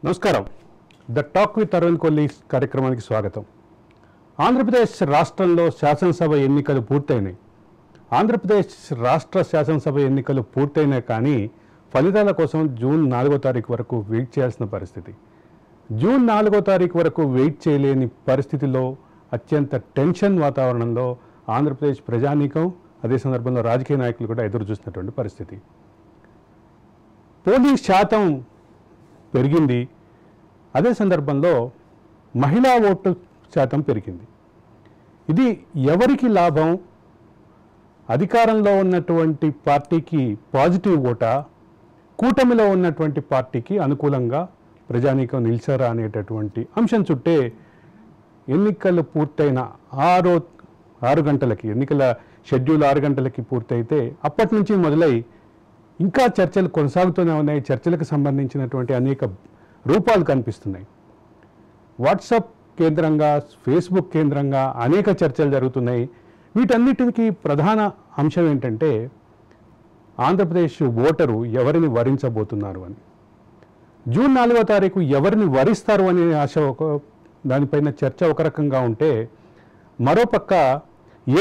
నమస్కారం. The talk with Aravind Kolli కార్యక్రమానికి స్వాగతం. ఆంధ్రప్రదేశ్ రాష్ట్రంలో శాసనసభ ఎన్నికలు పూర్తయినాయి. ఆంధ్రప్రదేశ్ రాష్ట్ర శాసనసభ ఎన్నికలు పూర్తయినాయి, కానీ ఫలితాల కోసం జూన్ 4వ తారీఖు వరకు వెయిట్ చేయాల్సిన పరిస్థితి. జూన్ 4వ తారీఖు వరకు వెయిట్ చేయలేని పరిస్థితిలో అత్యంత టెన్షన్ వాతావరణంలో ఆంధ్రప్రదేశ్ ప్రజానీకం, అదే సందర్భంలో రాజకీయ నాయకులు కూడా ఎదురు చూస్తున్నటువంటి పరిస్థితి. పోలింగ్ శాతం పెరిగింది, అదే సందర్భంలో మహిళా ఓటు శాతం పెరిగింది. ఇది ఎవరికి లాభం? అధికారంలో ఉన్నటువంటి పార్టీకి పాజిటివ్ ఓటా, కూటమిలో ఉన్నటువంటి పార్టీకి అనుకూలంగా ప్రజానీకం నిలిచారా అనేటటువంటి అంశం చుట్టే ఎన్నికలు పూర్తయిన 6 గంటలకి, ఎన్నికల షెడ్యూల్ 6 గంటలకి పూర్తయితే అప్పటి నుంచి మొదలై ఇంకా చర్చలు కొనసాగుతూనే ఉన్నాయి. చర్చలకు సంబంధించినటువంటి అనేక రూపాలు కనిపిస్తున్నాయి. వాట్సాప్ కేంద్రంగా, ఫేస్బుక్ కేంద్రంగా అనేక చర్చలు జరుగుతున్నాయి. వీటన్నిటికీ ప్రధాన అంశం ఏంటంటే ఆంధ్రప్రదేశ్ ఓటరు ఎవరిని వరించబోతున్నారు అని. జూన్ 4వ తారీఖు ఎవరిని వరిస్తారు అనే ఆశ దానిపైన చర్చ ఒక రకంగా ఉంటే, మరోపక్క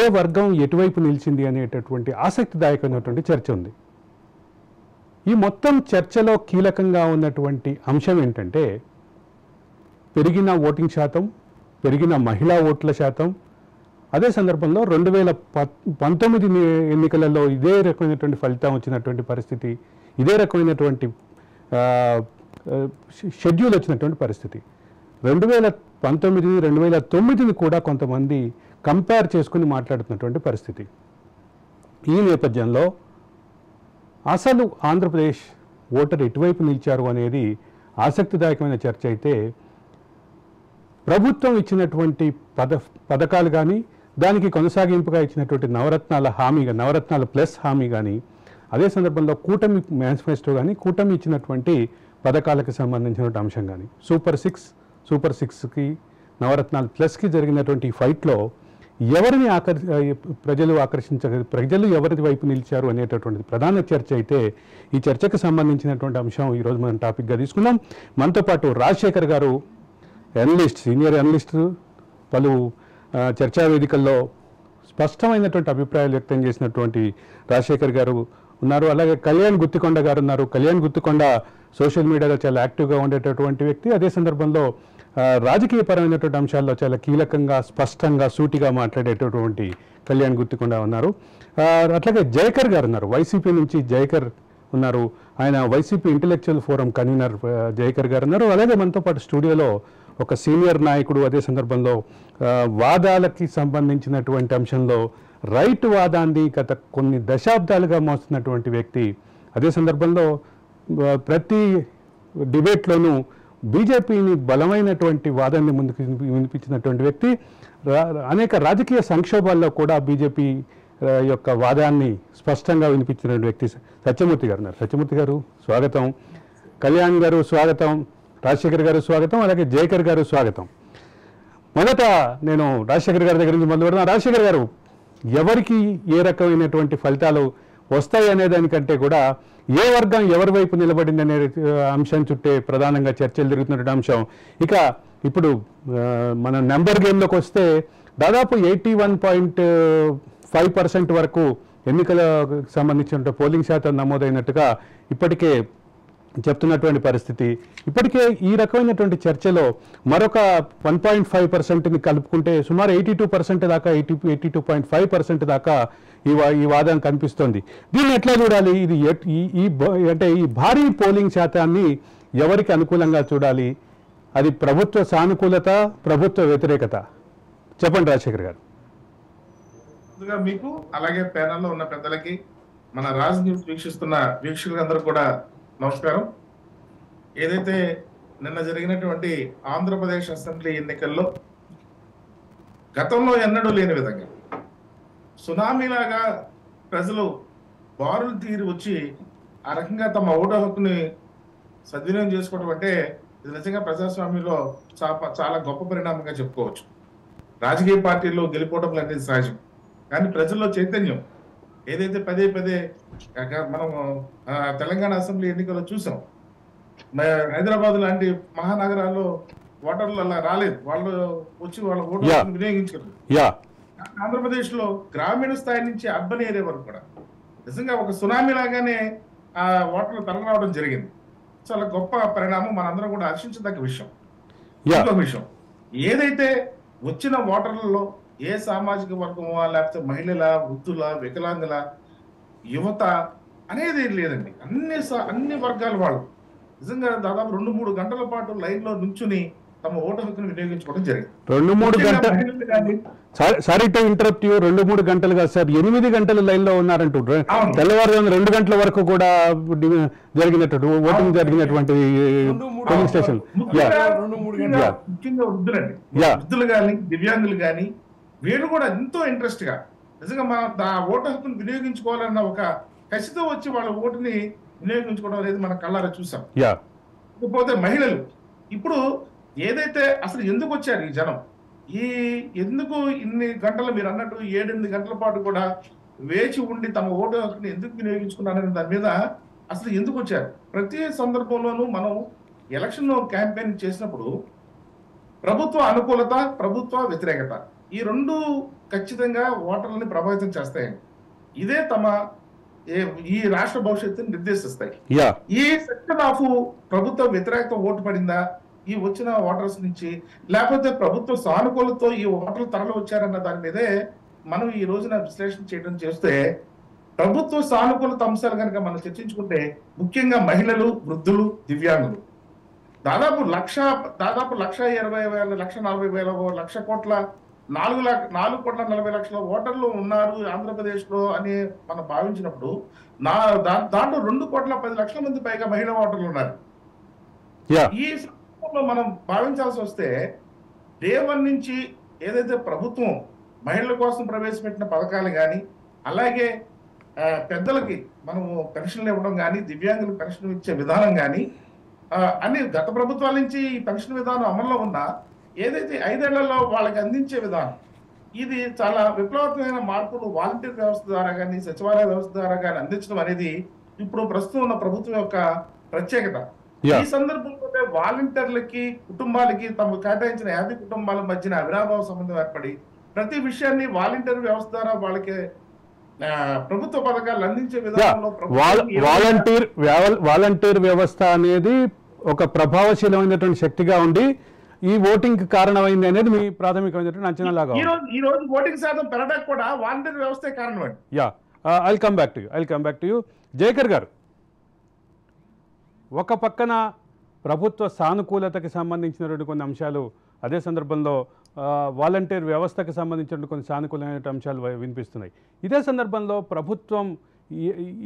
ఏ వర్గం ఎటువైపు నిలిచింది అనేటటువంటి ఆసక్తిదాయకమైనటువంటి చర్చ ఉంది. ఈ మొత్తం చర్చలో కీలకంగా ఉన్నటువంటి అంశం ఏంటంటే పెరిగిన ఓటింగ్ శాతం, పెరిగిన మహిళా ఓట్ల శాతం, అదే సందర్భంలో 2019 ఎన్నికలలో ఇదే రకమైనటువంటి ఫలితం వచ్చినటువంటి పరిస్థితి, ఇదే రకమైనటువంటి షెడ్యూల్ వచ్చినటువంటి పరిస్థితి. 2019, 2009 కూడా కొంతమంది కంపేర్ చేసుకుని మాట్లాడుతున్నటువంటి పరిస్థితి. ఈ నేపథ్యంలో అసలు ఆంధ్రప్రదేశ్ ఓటర్ ఎటువైపు నిలిచారు అనేది ఆసక్తిదాయకమైన చర్చ అయితే, ప్రభుత్వం ఇచ్చినటువంటి పథకాలు కానీ, దానికి కొనసాగింపుగా ఇచ్చినటువంటి నవరత్నాల ప్లస్ హామీ కానీ, అదే సందర్భంలో కూటమి మేనిఫెస్టో కానీ, కూటమి ఇచ్చినటువంటి పథకాలకు సంబంధించినటువంటి అంశం కానీ, సూపర్ సిక్స్కి, నవరత్నాలు ప్లస్కి జరిగినటువంటి ఫైట్లో ఎవరిని ప్రజలు ఎవరి వైపు నిలిచారు అనేటటువంటి ప్రధాన చర్చ అయితే, ఈ చర్చకు సంబంధించినటువంటి అంశం ఈరోజు మనం టాపిక్గా తీసుకున్నాం. మనతో పాటు రాజశేఖర్ గారు, సీనియర్ అనలిస్ట్, పలు చర్చా వేదికల్లో స్పష్టమైనటువంటి అభిప్రాయాలు వ్యక్తం చేసినటువంటి రాజశేఖర్ గారు ఉన్నారు. అలాగే కళ్యాణ్ గుత్తికొండ గారు ఉన్నారు. కళ్యాణ్ గుత్తికొండ సోషల్ మీడియాలో చాలా యాక్టివ్గా ఉండేటటువంటి వ్యక్తి. అదే సందర్భంలో రాజకీయపరమైనటువంటి అంశాల్లో చాలా కీలకంగా, స్పష్టంగా, సూటిగా మాట్లాడేటటువంటి కళ్యాణ్ గుత్తికొండ ఉన్నారు. అట్లాగే జయకర్ గారు ఉన్నారు. వైసీపీ నుంచి జయకర్ ఉన్నారు. ఆయన YCP intellectual forum convener Jayakar గారు ఉన్నారు. అలాగే మనతో పాటు స్టూడియోలో ఒక సీనియర్ నాయకుడు, అదే సందర్భంలో వాదాలకి సంబంధించినటువంటి అంశంలో రైట్ వాదాన్ని గత కొన్ని దశాబ్దాలుగా మోస్తున్నటువంటి వ్యక్తి, అదే సందర్భంలో ప్రతి డిబేట్లోనూ బీజేపీని బలమైనటువంటి వాదాన్ని ముందుకు వినిపించినటువంటి వ్యక్తి, అనేక రాజకీయ సంక్షోభాల్లో కూడా బీజేపీ యొక్క వాదాన్ని స్పష్టంగా వినిపించినటువంటి వ్యక్తి సత్యమూర్తి గారు ఉన్నారు. సత్యమూర్తి గారు స్వాగతం. కళ్యాణ్ గారు స్వాగతం. రాజశేఖర్ గారు స్వాగతం. అలాగే జయకర్ గారు స్వాగతం. మొదట నేను రాజశేఖర్ గారి దగ్గర నుంచి మొదలు పెడతాను. రాజశేఖర్ గారు, ఎవరికి ఏ రకమైనటువంటి ఫలితాలు వస్తాయి అనే దానికంటే కూడా ఏ వర్గం ఎవరి వైపు నిలబడింది అనే అంశం చుట్టే ప్రధానంగా చర్చలు జరుగుతున్నటువంటి అంశం. ఇక ఇప్పుడు మన నెంబర్ గేమ్లోకి వస్తే దాదాపు 81.5% వరకు ఎన్నికలకు సంబంధించిన పోలింగ్ శాతం నమోదైనట్టుగా ఇప్పటికే చెప్తున్నటువంటి పరిస్థితి. ఇప్పటికే ఈ రకమైనటువంటి చర్చలో మరొక 1.5%ని కలుపుకుంటే సుమారు 82% దాకా, 82.5% దాకా ఈ వాదన కనిపిస్తోంది. దీన్ని ఎట్లా చూడాలి? ఇది అంటే ఈ భారీ పోలింగ్ శాతాన్ని ఎవరికి అనుకూలంగా చూడాలి? అది ప్రభుత్వ సానుకూలత, ప్రభుత్వ వ్యతిరేకత? చెప్పండి రాజశేఖర్ గారు. మీకు అలాగే ప్యానల్లో ఉన్న పెద్దలకి, మన రాజ్ న్యూస్ వీక్షిస్తున్న వీక్షకులందరూ కూడా నమస్కారం. ఏదైతే నిన్న జరిగినటువంటి ఆంధ్రప్రదేశ్ అసెంబ్లీ ఎన్నికల్లో గతంలో ఎన్నడూ లేని విధంగా సునామీలాగా ప్రజలు బారులు తీరి వచ్చి ఆ రకంగా తమ ఓటు హక్కుని సద్వినియోగం చేసుకోవడం అంటే ఇది నిజంగా ప్రజాస్వామ్యంలో చాలా గొప్ప పరిణామంగా చెప్పుకోవచ్చు. రాజకీయ పార్టీల్లో గెలిపోవడం అనేది సహజం, కానీ ప్రజల్లో చైతన్యం ఏదైతే పదే మనం తెలంగాణ అసెంబ్లీ ఎన్నికల్లో చూసాం, హైదరాబాద్ లాంటి మహానగరాల్లో ఓటర్లు అలా రాలేదు, వాళ్ళు వచ్చి వాళ్ళ ఓటు Yeah. హక్కును వినియోగించుకోలేదు. యా ఆంధ్రప్రదేశ్ లో గ్రామీణ స్థాయి నుంచి అర్బన్ ఏరియా వరకు కూడా నిజంగా ఒక సునామీ లాగానే ఆ ఓటర్లు తరలిరావడం జరిగింది. చాలా గొప్ప పరిణామం, మనందరం కూడా హర్షించదగ్గ విషయం. యా ఇంకొక విషయం, ఏదైతే వచ్చిన ఓటర్లలో ఏ సామాజిక వర్గమా లేకపోతే మహిళల, వృద్ధుల, వికలాంగుల, యువత అనేది లేదండి. అన్ని వర్గాల వాళ్ళు నిజంగా దాదాపు 2-3 గంటల పాటు లైన్ లో నుంచుని తమ ఓటు హక్కును వినియోగించుకోవడం జరిగింది. 2-3 గంటలు, మహిళలు కానీ సారీ టు ఇంటరప్ట్ యూ, 2-3 గంటలుగా సార్ 8 గంటలు లైన్ లో ఉన్నారంటూ అవును. తెల్లవారుజామున 2 గంటల వరకు కూడా జరిగినట్టు ఓటింగ్ జరిగినటువంటి పోలింగ్ స్టేషన్. యా ముఖ్యంగా వృద్ధులండి, Yeah. వృద్ధులు కానీ దివ్యాంగులు కానీ వీళ్ళు కూడా ఎంతో ఇంట్రెస్ట్ గా నిజంగా మన ఓటు హక్కును వినియోగించుకోవాలన్న ఒక కసితో వచ్చి వాళ్ళ ఓటుని వినియోగించుకోవడం అనేది మన కళ్ళారా చూసాం. యా ఇకపోతే మహిళలు ఇప్పుడు ఏదైతే అసలు ఎందుకు వచ్చారు ఈ జనం, ఎందుకు ఇన్ని గంటలు మీరు అన్నట్టు 7-8 గంటల పాటు కూడా వేచి ఉండి తమ ఓటు హక్కుని ఎందుకు వినియోగించుకున్నారనే దాని మీద అసలు ఎందుకు వచ్చారు? ప్రతి సందర్భంలోనూ మనం ఎలక్షన్ క్యాంపెయిన్ చేసినప్పుడు ప్రభుత్వ అనుకూలత, ప్రభుత్వ వ్యతిరేకత ఈ రెండు ఖచ్చితంగా ఓటర్లని ప్రభావితం చేస్తాయండి. ఇదే ఈ రాష్ట్ర భవిష్యత్తుని నిర్దేశిస్తాయి. యా ఈ సెక్షన్ ఆఫ్ ప్రభుత్వ వ్యతిరేకత ఓటు పడిందా ఈ వచ్చిన ఓటర్స్ నుంచి, లేకపోతే ప్రభుత్వ సానుకూలతో ఈ ఓటర్లు తరలి వచ్చారన్న దాని మీదే మనం ఈ రోజున విశ్లేషణ చేయడం చేస్తే, ప్రభుత్వ సానుకూలత అంశాలు కనుక మనం చర్చించుకుంటే ముఖ్యంగా మహిళలు, వృద్ధులు, దివ్యాంగులు దాదాపు 1,20,000, 1,40,000, 1,00,00,000 కోట్ల 4,40,00,000 ఓటర్లు ఉన్నారు ఆంధ్రప్రదేశ్ లో అని మనం భావించినప్పుడు దాంట్లో 2,10,00,000 మంది పైగా మహిళా ఓటర్లు ఉన్నారు. యా ఈ సందర్భంలో మనం భావించాల్సి వస్తే డే 1 నుంచి ఏదైతే ప్రభుత్వం మహిళల కోసం ప్రవేశపెట్టిన పథకాలు కానీ, అలాగే పెద్దలకి మనము పెన్షన్లు ఇవ్వడం కానీ, దివ్యాంగులకు పెన్షన్ ఇచ్చే విధానం కానీ అన్ని గత ప్రభుత్వాల నుంచి ఈ పెన్షన్ విధానం అమల్లో ఉన్నా ఏదైతే 5 ఏళ్లలో వాళ్ళకి అందించే విధానం ఇది చాలా విప్లవాత్మకమైన మార్పులు వాలంటీర్ వ్యవస్థ ద్వారా కానీ, సచివాలయ వ్యవస్థ ద్వారా కానీ అందించడం అనేది ఇప్పుడు ప్రస్తుతం ఉన్న ప్రభుత్వం యొక్క ప్రత్యేకత. ఈ సందర్భంలో వాలంటీర్లకి, కుటుంబాలకి తమకు కేటాయించిన 50 కుటుంబాల మధ్యన అవినాభావ సంబంధం ఏర్పడి ప్రతి విషయాన్ని వాలంటీర్ వ్యవస్థ ద్వారా వాళ్ళకి ప్రభుత్వ పథకాలు అందించే విధానంలో వాలంటీర్ వ్యవస్థ అనేది ఒక ప్రభావశీలమైనటువంటి శక్తిగా ఉండి ఈ ఓటింగ్ కారణమైంది అనేది మీ ప్రాథమికమైనటువంటి అంచనా లాగా. ఈ రోజు ఓటింగ్ శాతం పెరగడానికి కూడా వాలంటీర్ వ్యవస్థే కారణం అండి. Yeah I'll come back to you Jayakar గారు. ఒక పక్కన ప్రభుత్వ సానుకూలతకి సంబంధించినటువంటి కొన్ని అంశాలు, అదే సందర్భంలో వాలంటీర్ వ్యవస్థకు సంబంధించిన కొన్ని సానుకూలమైన అంశాలు వినిపిస్తున్నాయి. ఇదే సందర్భంలో ప్రభుత్వం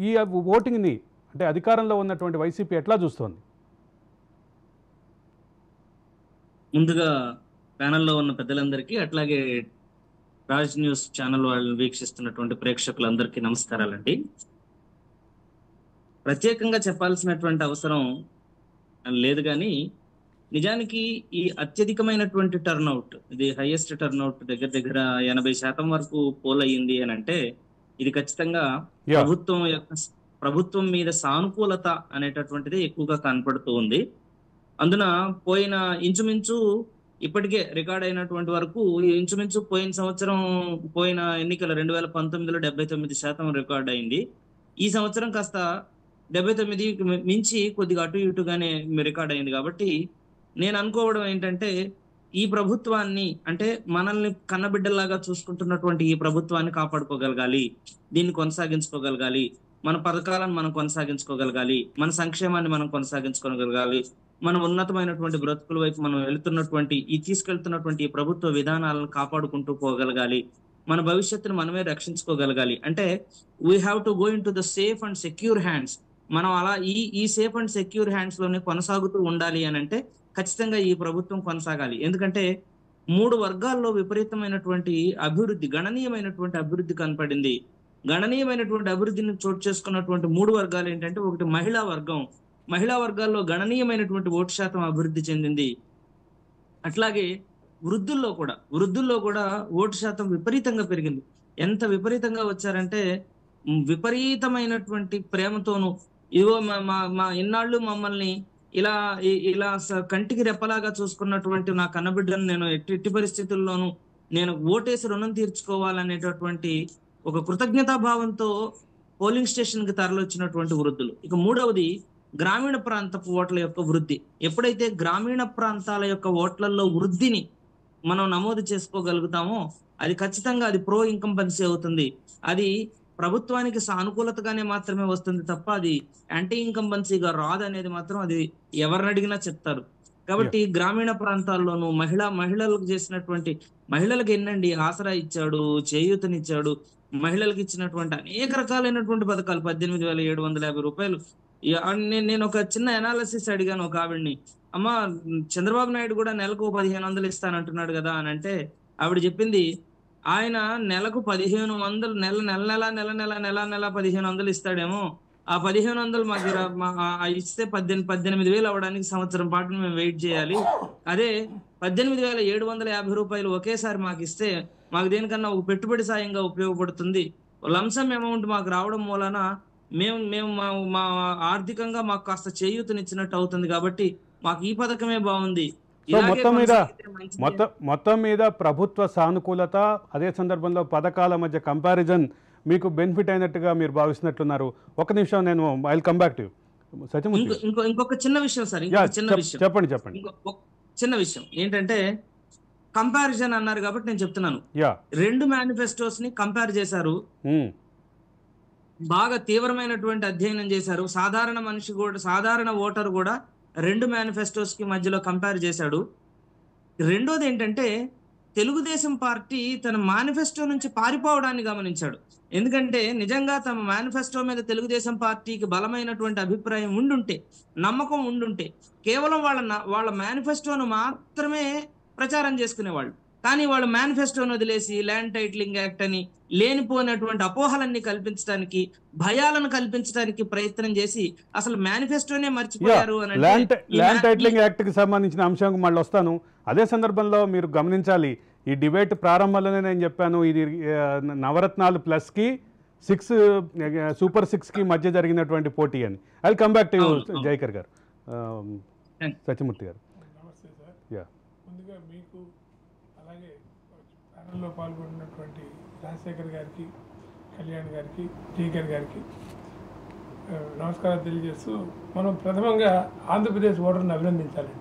ఈ ఓటింగ్ని అంటే అధికారంలో ఉన్నటువంటి వైసీపీ ఎట్లా చూస్తోంది? ముందుగా ప్యానెల్లో ఉన్న పెద్దలందరికీ, అట్లాగే రాజ్ న్యూస్ ఛానల్ వాళ్ళని వీక్షిస్తున్నటువంటి ప్రేక్షకులందరికీ నమస్కారాలండి. ప్రత్యేకంగా చెప్పాల్సినటువంటి అవసరం లేదు, కానీ నిజానికి ఈ అత్యధికమైనటువంటి టర్న్అవుట్, ఇది హైయెస్ట్ టర్న్అవుట్, దగ్గర 80% వరకు పోల్ అయ్యింది అని అంటే ఇది ఖచ్చితంగా ప్రభుత్వం మీద సానుకూలత అనేటటువంటిది ఎక్కువగా కనపడుతూ ఉంది. అందున పోయిన ఇంచుమించు ఇప్పటికే రికార్డ్ అయినటువంటి వరకు ఇంచుమించు పోయిన సంవత్సరం పోయిన ఎన్నికల 2019లో 79% రికార్డ్ అయింది. ఈ సంవత్సరం కాస్త 79కి మించి కొద్దిగా అటు ఇటుగానే రికార్డ్ అయింది. కాబట్టి నేను అనుకోవడం ఏంటంటే, ఈ ప్రభుత్వాన్ని అంటే మనల్ని కన్నబిడ్డలాగా చూసుకుంటున్నటువంటి ఈ ప్రభుత్వాన్ని కాపాడుకోగలగాలి, దీన్ని కొనసాగించుకోగలగాలి, మన పథకాలను మనం కొనసాగించుకోగలగాలి, మన సంక్షేమాన్ని మనం కొనసాగించుకోగలగాలి, మనం ఉన్నతమైనటువంటి బ్రతుకుల వైపు మనం వెళుతున్నటువంటి తీసుకెళ్తున్నటువంటి ఈ ప్రభుత్వ విధానాలను కాపాడుకుంటూ పోగలగాలి, మన భవిష్యత్తును మనమే రక్షించుకోగలగాలి. అంటే we have to go in to the safe and secure hands. మనం అలా ఈ సేఫ్ అండ్ సెక్యూర్ హ్యాండ్స్ లోనే కొనసాగుతూ ఉండాలి అని అంటే ఖచ్చితంగా ఈ ప్రభుత్వం కొనసాగాలి. ఎందుకంటే 3 వర్గాల్లో విపరీతమైనటువంటి అభివృద్ధి, గణనీయమైనటువంటి అభివృద్ధి కనపడింది. గణనీయమైనటువంటి అభివృద్ధిని చోటు చేసుకున్నటువంటి 3 వర్గాలు ఏంటంటే, ఒకటి మహిళా వర్గం. మహిళా వర్గాల్లో గణనీయమైనటువంటి ఓటు శాతం అభివృద్ధి చెందింది. అట్లాగే వృద్ధుల్లో కూడా ఓటు శాతం విపరీతంగా పెరిగింది. ఎంత విపరీతంగా వచ్చారంటే, విపరీతమైనటువంటి ప్రేమతోనూ ఇదిగో మా ఇన్నాళ్ళు మమ్మల్ని ఇలా ఇలా కంటికి రెప్పలాగా చూసుకున్నటువంటి నా కన్నబిడ్డను నేను ఎట్టి పరిస్థితుల్లోనూ నేను ఓటేసి రుణం తీర్చుకోవాలనేటటువంటి ఒక కృతజ్ఞతా భావంతో పోలింగ్ స్టేషన్ కి తరలిచ్చినటువంటి వృద్ధులు. ఇక మూడవది గ్రామీణ ప్రాంతపు ఓట్ల యొక్క వృద్ధి. ఎప్పుడైతే గ్రామీణ ప్రాంతాల యొక్క ఓట్లలో వృద్ధిని మనం నమోదు చేసుకోగలుగుతామో అది ఖచ్చితంగా అది ప్రో ఇన్కంబెన్సీ అవుతుంది. అది ప్రభుత్వానికి సానుకూలతగానే మాత్రమే వస్తుంది తప్ప అది యాంటీ ఇన్కంబెన్సీగా రాదు అనేది మాత్రం అది ఎవరిని అడిగినా చెప్తారు. కాబట్టి గ్రామీణ ప్రాంతాల్లోనూ మహిళలకు చేసినటువంటి మహిళలకు ఎన్నండి ఆసరా ఇచ్చాడు, చేయూతనిచ్చాడు, మహిళలకు ఇచ్చినటువంటి అనేక రకాలైనటువంటి పథకాలు 18,750 రూపాయలు. నేను ఒక చిన్న అనాలిసిస్ అడిగాను ఒక ఆవిడ్ని, అమ్మ చంద్రబాబు నాయుడు కూడా నెలకు 1,500 ఇస్తానంటున్నాడు కదా అని అంటే ఆవిడ చెప్పింది ఆయన నెలకు 1,500 నెల 1,500 ఇస్తాడేమో, ఆ 1,500 మాకు ఇస్తే 18,000 అవ్వడానికి సంవత్సరం పాటు మేము వెయిట్ చేయాలి. అదే 18,750 రూపాయలు ఒకేసారి మాకు ఇస్తే మాకు దేనికన్నా ఒక పెట్టుబడి సాయంగా ఉపయోగపడుతుంది. లంసమ్ అమౌంట్ మాకు రావడం మూలన మేము మా ఆర్థికంగా మాకు కాస్త చేయూతనిచ్చినట్టు అవుతుంది. కాబట్టి మాకు ఈ పథకమే బాగుంది. మొత్తం మీద ప్రభుత్వ సానుకూలత, అదే సందర్భంలో పథకాల మధ్య కంపారిజన్ మీకు బెనిఫిట్ అయినట్టుగా మీరు భావిస్తున్నట్లున్నారు. ఒక నిమిషం, నేను I will come back to you. Satyamurthy ఇంకొక చిన్న విషయం సార్, చెప్పండి. చిన్న విషయం ఏంటంటే కంపారిజన్ అన్నారు కాబట్టి నేను చెప్తున్నాను. రెండు మేనిఫెస్టోస్ ని కంపేర్ చేశారు, బాగా తీవ్రమైనటువంటి అధ్యయనం చేశారు. సాధారణ మనిషి కూడా, సాధారణ ఓటర్ కూడా రెండు మేనిఫెస్టోస్ కి మధ్యలో కంపేర్ చేశాడు. రెండోది ఏంటంటే తెలుగుదేశం పార్టీ తన మేనిఫెస్టో నుంచి పారిపోవడాన్ని గమనించాడు. ఎందుకంటే నిజంగా తమ మేనిఫెస్టో మీద తెలుగుదేశం పార్టీకి బలమైనటువంటి అభిప్రాయం ఉండుంటే, నమ్మకం ఉండుంటే కేవలం వాళ్ళ మేనిఫెస్టోను మాత్రమే ప్రచారం చేసుకునేవాళ్ళు. కానీ వాళ్ళు మేనిఫెస్టోను వదిలేసి ల్యాండ్ టైటిలింగ్ యాక్ట్ అని లేనిపోయినటువంటి అపోహలన్నీ కల్పించడానికి, భయాలను కల్పించడానికి ప్రయత్నం చేసి అసలు మేనిఫెస్టోనే మర్చిపోయారు. ల్యాండ్ టైటిలింగ్ యాక్ట్ కి సంబంధించిన అంశం మళ్ళీ వస్తాను. అదే సందర్భంలో మీరు గమనించాలి, ఈ డిబేట్ ప్రారంభంలోనే నేను చెప్పాను, ఇది నవరత్నాలు ప్లస్కి 6 సూపర్ 6కి మధ్య జరిగినటువంటి పోటీ అని. I come back to Jayakar గారు. సత్యమూర్తి గారు. నమస్తే సార్. ముందుగా మీకు అలాగే ప్యానల్లో పాల్గొన్నటువంటి రాజశేఖర్ గారికి, కళ్యాణ్ గారికి, జైకర్ గారికి నమస్కారాలు తెలియజేస్తూ, మనం ప్రథమంగా ఆంధ్రప్రదేశ్ ఓటర్ని అభినందించాలండి.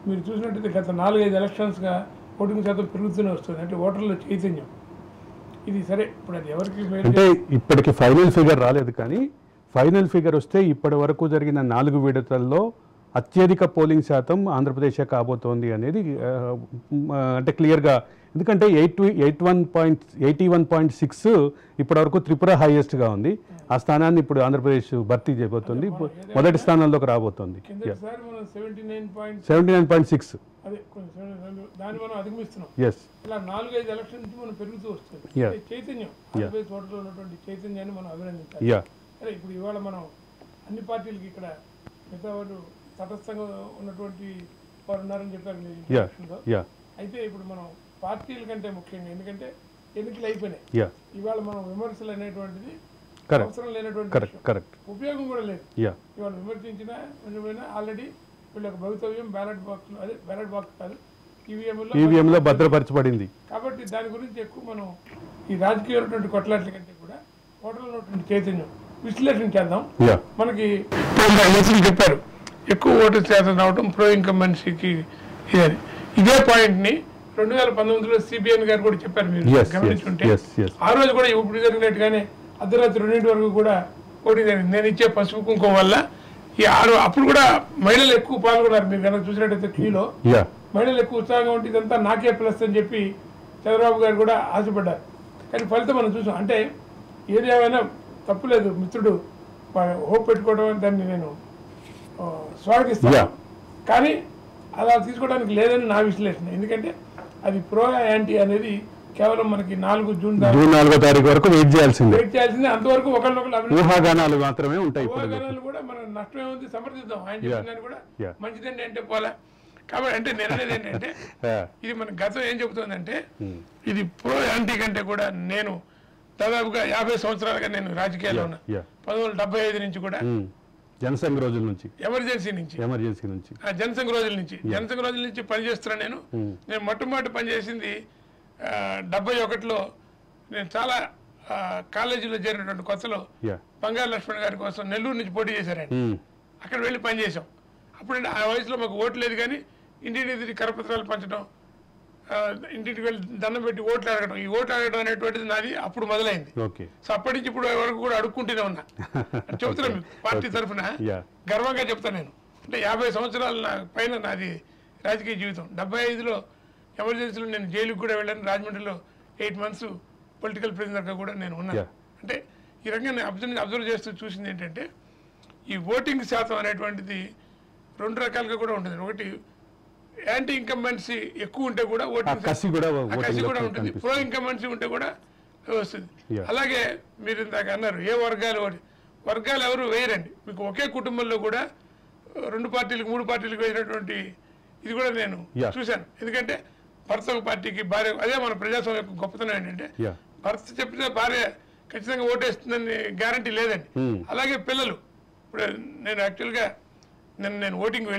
మీరు చూసినట్టయితే గత 4-5 ఎలక్షన్స్గా ఓటింగ్ శాతం పెరుగుతూనే వస్తుంది. అంటే ఓటర్ల చైతన్యం ఇది సరే. ఇప్పుడు అది ఎవరికి అంటే ఇప్పటికి ఫైనల్ ఫిగర్ రాలేదు, కానీ ఫైనల్ ఫిగర్ వస్తే ఇప్పటి వరకు జరిగిన 4 విడతల్లో అత్యధిక పోలింగ్ శాతం ఆంధ్రప్రదేశ్ కాబోతోంది అనేది అంటే క్లియర్గా. ఎందుకంటే 81.6 ఇప్పటివరకు త్రిపుర హైయెస్ట్గా ఉంది. ఆ స్థానాన్ని ఇప్పుడు ఆంధ్రప్రదేశ్ భర్తీ చేయబోతుంది, మొదటి స్థానంలోకి రాబోతోంది. 79.6 దాన్ని మనం అధిగమిస్తున్నాం. ఇలా 4-5 ఎలక్షన్ నుంచి మనం పెరుగుతూ వస్తుంది చైతన్యం. ఆంధ్రప్రదేశ్ ఓటర్లో ఉన్నటువంటి చైతన్యాన్ని మనం అభినందించాలి. సరే, ఇప్పుడు ఇవాళ మనం అన్ని పార్టీలకి ఇక్కడ మిగతా వాళ్ళు తటస్థంగా ఉన్నటువంటి వారు ఉన్నారని చెప్పారు. అయితే ఇప్పుడు మనం పార్టీల కంటే ముఖ్యంగా, ఎందుకంటే ఎన్నికలు అయిపోయినాయి, ఇవాళ మనం విమర్శలు అనేటువంటిది అవసరం లేనటువంటి ఉపయోగం కూడా లేదు. ఇవాళ విమర్శించినా ఆల్రెడీ వీళ్ళకి భవితవ్యం బ్యాలెట్ బాక్స్, అదే బ్యాలెట్ బాక్స్ కాదు ఈవీఎంలో భద్రపరచబడింది. కాబట్టి దాని గురించి ఎక్కువ మనం ఈ రాజకీయమైనటువంటి కొట్లాట్ల కంటే కూడా ఓటర్లో ఉన్నటువంటి చైతన్యం విశ్లేషణ చేద్దాం. మనకి చెప్పారు ఎక్కువ ఓటర్ శాతం రావడం ప్రో ఇన్కంబెన్సీకి ఇదని. ఇదే పాయింట్ని 2019లో సిబిఎన్ గారు కూడా చెప్పారు. మీరు గమనించుంటే ఆ రోజు కూడా ఇప్పుడు జరిగినట్టుగానే అర్ధరాత్రి 2 వరకు కూడా ఓటింగ్ జరిగింది. నేను ఇచ్చే పసుపు కుంకుమ వల్ల ఈ అప్పుడు కూడా మహిళలు ఎక్కువ పాల్గొన్నారు. మీరు కనుక చూసినట్టయితే క్యూలో మహిళలు ఎక్కువ ఉత్సాహంగా ఉంటే ఇదంతా నాకే ప్లస్ అని చెప్పి చంద్రబాబు గారు కూడా ఆశపడ్డారు. కానీ ఫలితం మనం చూసాం. అంటే ఏది ఏమైనా తప్పులేదు, మిత్రుడు హోప్ పెట్టుకోవడం దాన్ని నేను స్వాగతిస్తాను. కానీ అలా తీసుకోవడానికి లేదని నా విశ్లేషణ. ఎందుకంటే అది ప్రో యాంటీ అనేది కేవలం మనకి 4 జూన్ 4వ తారీఖు వరకు వెయిట్ చేయాల్సిందే. అంతవరకు ఒకళ్ళొకళ్ళు ఊహాగానాలు మాత్రమే ఉంటాయి. ఊహాగానాలు కూడా మనం నష్టమే ఉంది, సమర్థిద్దాం. ఆయన చెప్పిన కూడా మంచిదండి అంటే పోలే. కాబట్టి అంటే నేను అనేది ఏంటంటే ఇది మన గతం ఏం చెబుతుందంటే ఇది ప్రో యాంటీ కంటే కూడా నేను దాదాపుగా 50 సంవత్సరాలుగా నేను రాజకీయాల్లో ఉన్నా. 1975 నుంచి కూడా జనసంఘ రోజుల నుంచి ఎమర్జెన్సీ నుంచి జనసంఘ రోజుల నుంచి పనిచేస్తున్నాను. నేను మొట్టమొదటి పనిచేసింది 71లో. నేను చాలా కాలేజీలో చేరినటువంటి కొత్తలో బంగారు లక్ష్మణ్ గారి కోసం నెల్లూరు నుంచి పోటీ చేశారండి. అక్కడ వెళ్ళి పనిచేసాం. అప్పుడు ఆ వయసులో మాకు ఓటు లేదు, కానీ ఇంటింటి కరపత్రాలు పంచడం, ఇంటింటికి వెళ్ళి దండం పెట్టి ఓట్లు అడగడం, ఈ ఓట్లు అడగడం అనేటువంటిది నాది అప్పుడు మొదలైంది. సో అప్పటి నుంచి ఇప్పుడు వరకు కూడా అడుక్కుంటూనే ఉన్నా. చెప్తున్నాను పార్టీ తరఫున గర్వంగా చెప్తాను. నేను అంటే 50 సంవత్సరాల పైన నాది రాజకీయ జీవితం. 75లో ఎమర్జెన్సీలో నేను జైలుకి కూడా వెళ్ళాను. రాజమండ్రిలో 8 months పొలిటికల్ ప్రిజనర్గా కూడా నేను ఉన్నాను. అంటే ఈ రకంగా నేను అబ్జర్వ్ చేస్తూ చూసింది ఏంటంటే, ఈ ఓటింగ్ శాతం అనేటువంటిది 2 రకాలుగా కూడా ఉంటుంది. ఒకటి యాంటీ ఇన్కంబెన్సీ ఎక్కువ ఉంటే కూడా ఓటింగ్ కసి కూడా ఉంటుంది, ప్రో ఇన్కంబెన్సీ ఉంటే కూడా వస్తుంది. అలాగే మీరు ఇందాక అన్నారు ఏ వర్గాలు ఎవరు వేయరండి. మీకు ఒకే కుటుంబంలో కూడా 2 పార్టీలకు 3 పార్టీలకు వేసినటువంటి ఇది కూడా నేను చూశాను. ఎందుకంటే భర్త ఒక పార్టీకి, భార్య, అదే మన ప్రజాస్వామ్యం యొక్క గొప్పతనం ఏంటంటే భర్త చెప్పితే భార్య ఖచ్చితంగా ఓటేస్తుందని గ్యారంటీ లేదండి. అలాగే పిల్లలు. ఇప్పుడు నేను యాక్చువల్గా నేను ఓటింగ్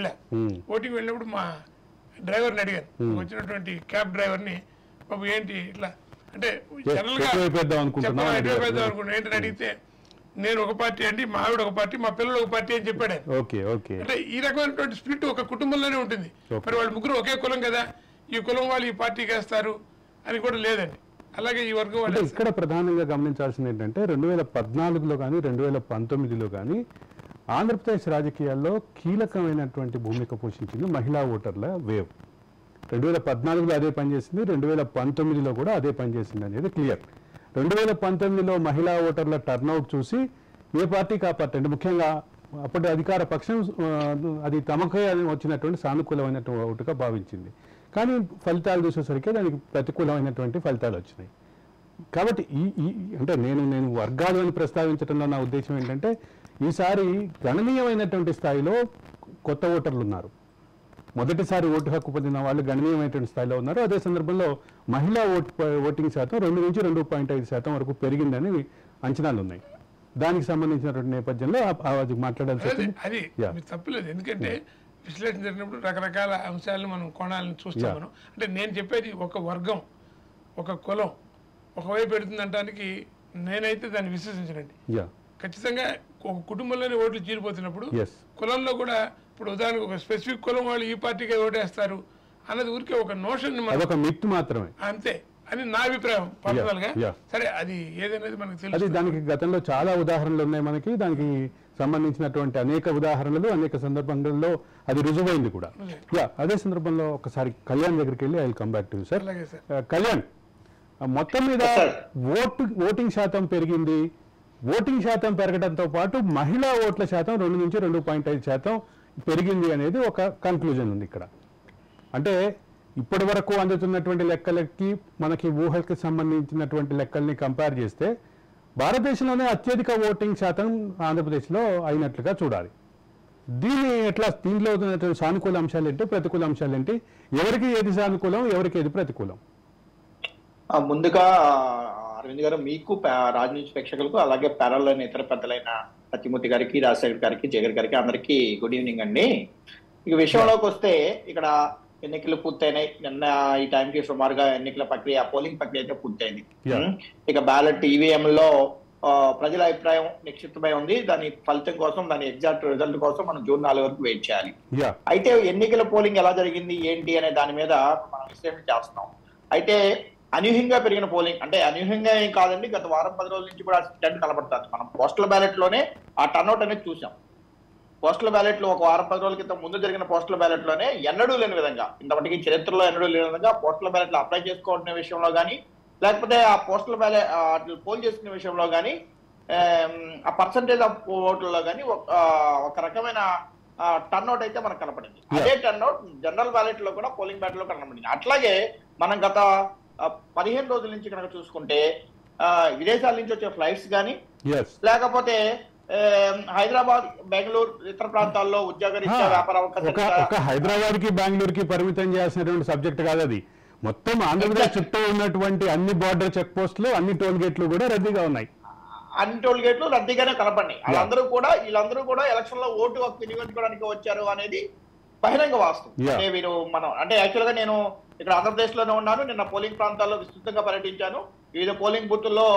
వెళ్ళినప్పుడు మా డ్రైవర్ని అడిగాను, వచ్చినటువంటి క్యాబ్ డ్రైవర్ని, బాబు ఏంటి ఇట్లా అంటే జనరల్గా అనుకుంటున్నాను ఏంటని అడిగితే, నేను ఒక పార్టీ అండి, మా ఆవిడ ఒక పార్టీ, మా పిల్లలు ఒక పార్టీ అని చెప్పాడు. అంటే ఈ రకమైనటువంటి స్ప్లిట్ ఒక కుటుంబంలోనే ఉంటుంది. మరి వాళ్ళు ముగ్గురు ఒకే కులం కదా, ఈ కులం వాళ్ళు ఈ పార్టీకి వేస్తారు అని కూడా లేదండి. అలాగే ఈ వర్గం వాళ్ళు. ఇక్కడ ప్రధానంగా గమనించాల్సింది ఏంటంటే 2014లో కానీ 2019లో కానీ ఆంధ్రప్రదేశ్ రాజకీయాల్లో కీలకమైనటువంటి భూమిక పోషించింది మహిళా ఓటర్ల వేవ్. 2014లో అదే పనిచేసింది, 2019లో కూడా అదే పనిచేసింది అనేది క్లియర్. 2019లో మహిళా ఓటర్ల టర్నౌట్ చూసి ఏ పార్టీకి ఆ పార్టీ అంటే ముఖ్యంగా అప్పటి అధికార పక్షం అది తమకే వచ్చినటువంటి సానుకూలమైనటువంటి ఓటుగా భావించింది. కానీ ఫలితాలు చూసేసరికి దానికి ప్రతికూలమైనటువంటి ఫలితాలు వచ్చినాయి. కాబట్టి అంటే నేను వర్గాలు అని ప్రస్తావించడంలో నా ఉద్దేశం ఏంటంటే, ఈసారి గణనీయమైనటువంటి స్థాయిలో కొత్త ఓటర్లు ఉన్నారు. మొదటిసారి ఓటు హక్కు పొందిన వాళ్ళు గణనీయమైనటువంటి స్థాయిలో ఉన్నారు. అదే సందర్భంలో మహిళా ఓటింగ్ శాతం 2 నుంచి 2.5% వరకు పెరిగిందని అంచనాలు ఉన్నాయి. దానికి సంబంధించినటువంటి నేపథ్యంలో అది మాట్లాడాల్సి అది తప్పలేదు. ఎందుకంటే విశ్లేషణ జరిగినప్పుడు రకరకాల అంశాలను మనం కోణాలను చూస్తాం మనం. అంటే నేను చెప్పేది ఒక వర్గం, ఒక కులం ఒకవైపు పెడుతుందంటానికి నేనైతే దాన్ని విశ్వసించనండి. ఖచ్చితంగా ఒక కుటుంబంలోనే ఓట్లు చీలిపోతున్నప్పుడు కులంలో కూడా, ఇప్పుడు ఉదాహరణకు ఒక స్పెసిఫిక్ కులం వాళ్ళు ఈ పార్టీకి ఓటేస్తారు అన్నది ఊరికే ఒక నోషన్ మాత్రమే అంతే అని నా అభిప్రాయం పర్సనల్ గా. సరే అది ఏదనేది మనకు తెలుసు. దానికి గతంలో చాలా ఉదాహరణలు ఉన్నాయి మనకి. దానికి సంబంధించినటువంటి అనేక ఉదాహరణలు అనేక సందర్భాల్లో అది రుజువైంది కూడా. అదే సందర్భంలో ఒకసారి కళ్యాణ్ దగ్గరికి వెళ్ళి I will come back to you sir. Kalyan, మొత్తం మీద ఓటింగ్ శాతం పెరిగింది. ఓటింగ్ శాతం పెరగడంతో పాటు మహిళా ఓట్ల శాతం 2 నుంచి 2.5% పెరిగింది అనేది ఒక కన్క్లూజన్ ఉంది ఇక్కడ. అంటే ఇప్పటి వరకు అందుతున్నటువంటి లెక్కలకి మనకి ఊహకి సంబంధించినటువంటి లెక్కల్ని కంపేర్ చేస్తే భారతదేశంలోనే అత్యధిక ఓటింగ్ శాతం ఆంధ్రప్రదేశ్లో అయినట్లుగా చూడాలి. దీనిలో ఉన్నటువంటి సానుకూల అంశాలు ఏంటి, ప్రతికూల అంశాలు ఏంటి, ఎవరికి ఏది సానుకూలం, ఎవరికి ఏది ప్రతికూలం? ముందుగా అరవింద్ గారు, మీకు రాజనీతి ప్రేక్షకులకు, అలాగే ప్యానల్లోని ఇతర పెద్దలైన సత్యమూర్తి గారికి, రాజశేఖర్ గారికి, జగన్ గారికి అందరికీ గుడ్ ఈవినింగ్ అండి. ఇక విషయంలోకి వస్తే, ఇక్కడ ఎన్నికలు పూర్తయినాయి. నిన్న ఈ టైంకి సుమారుగా ఎన్నికల ప్రక్రియ, పోలింగ్ ప్రక్రియ అయితే పూర్తయింది. ఇక బ్యాలెట్ ఈవీఎం లో ప్రజల అభిప్రాయం నిక్షిప్తమై ఉంది. దాని ఫలితం కోసం, దాని ఎగ్జాక్ట్ రిజల్ట్ కోసం మనం June 4 వరకు వెయిట్ చేయాలి. అయితే ఎన్నికల పోలింగ్ ఎలా జరిగింది ఏంటి అనే దాని మీద మనం విశ్లేషణ చేస్తున్నాం. అయితే అనూహ్యంగా పెరిగిన పోలింగ్, అంటే అనూహ్యంగా ఏం కాదండి, గత వారం 10 రోజుల నుంచి కూడా ట్రెండ్ కనబడుతుంది. మనం పోస్టల్ బ్యాలెట్ లోనే ఆ టర్న్అవుట్ అనేది చూసాం. పోస్టల్ బ్యాలెట్ లో ఒక వారం 10 రోజుల క్రితం ముందు జరిగిన పోస్టల్ బ్యాలెట్ లోనే ఎన్నడూ లేని విధంగా, ఇంతవరకు చరిత్రలో ఎన్నడూ లేని విధంగా పోస్టల్ బ్యాలెట్ లో అప్లై చేసుకోవాలనే విషయంలో కానీ, లేకపోతే ఆ పోస్టల్ బ్యాలెట్ పోల్ చేసుకునే విషయంలో కానీ, ఆ పర్సంటేజ్ ఆఫ్ ఓట్లలో కానీ ఒక రకమైన టర్న్అవుట్ అయితే మనకు కనపడింది. అదే టర్న్అవుట్ జనరల్ బ్యాలెట్ లో కూడా, పోలింగ్ బ్యాలెట్ లో కనపడింది. అట్లాగే మనం గత 15 రోజుల నుంచి కనుక చూసుకుంటే, విదేశాల నుంచి వచ్చే ఫ్లైట్స్ కానీ, లేకపోతే హైదరాబాద్, బెంగళూరు, ఇతర ప్రాంతాల్లో ఉద్యోగరీత్యా వ్యాపార అవకాశాలు, హైదరాబాద్ కి బెంగళూరు కి పరిమితం చేయాల్సినటువంటి సబ్జెక్ట్ కాదు అది. మొత్తం ఆంధ్రప్రదేశ్ చుట్టూ ఉన్నటువంటి అన్ని బార్డర్ చెక్ పోస్టులు, అన్ని టోల్ గేట్లు కూడా రద్దీగా ఉన్నాయి. అన్ని టోల్ గేట్లు రద్దీగానే కనపడినాయి. వీళ్ళందరూ కూడా ఎలక్షన్ లో ఓటు హక్కు వినియోగించుకోవడానికి వచ్చారు అనేది బహిరంగ వాస్తవం. అంటే వీరు అంటే యాక్చువల్ గా నేను ఇక్కడ ఆంధ్రప్రదేశ్ లోనే ఉన్నాను. నిన్న పోలింగ్ ప్రాంతాల్లో విస్తృతంగా పర్యటించాను. వివిధ పోలింగ్ బూతుల్లో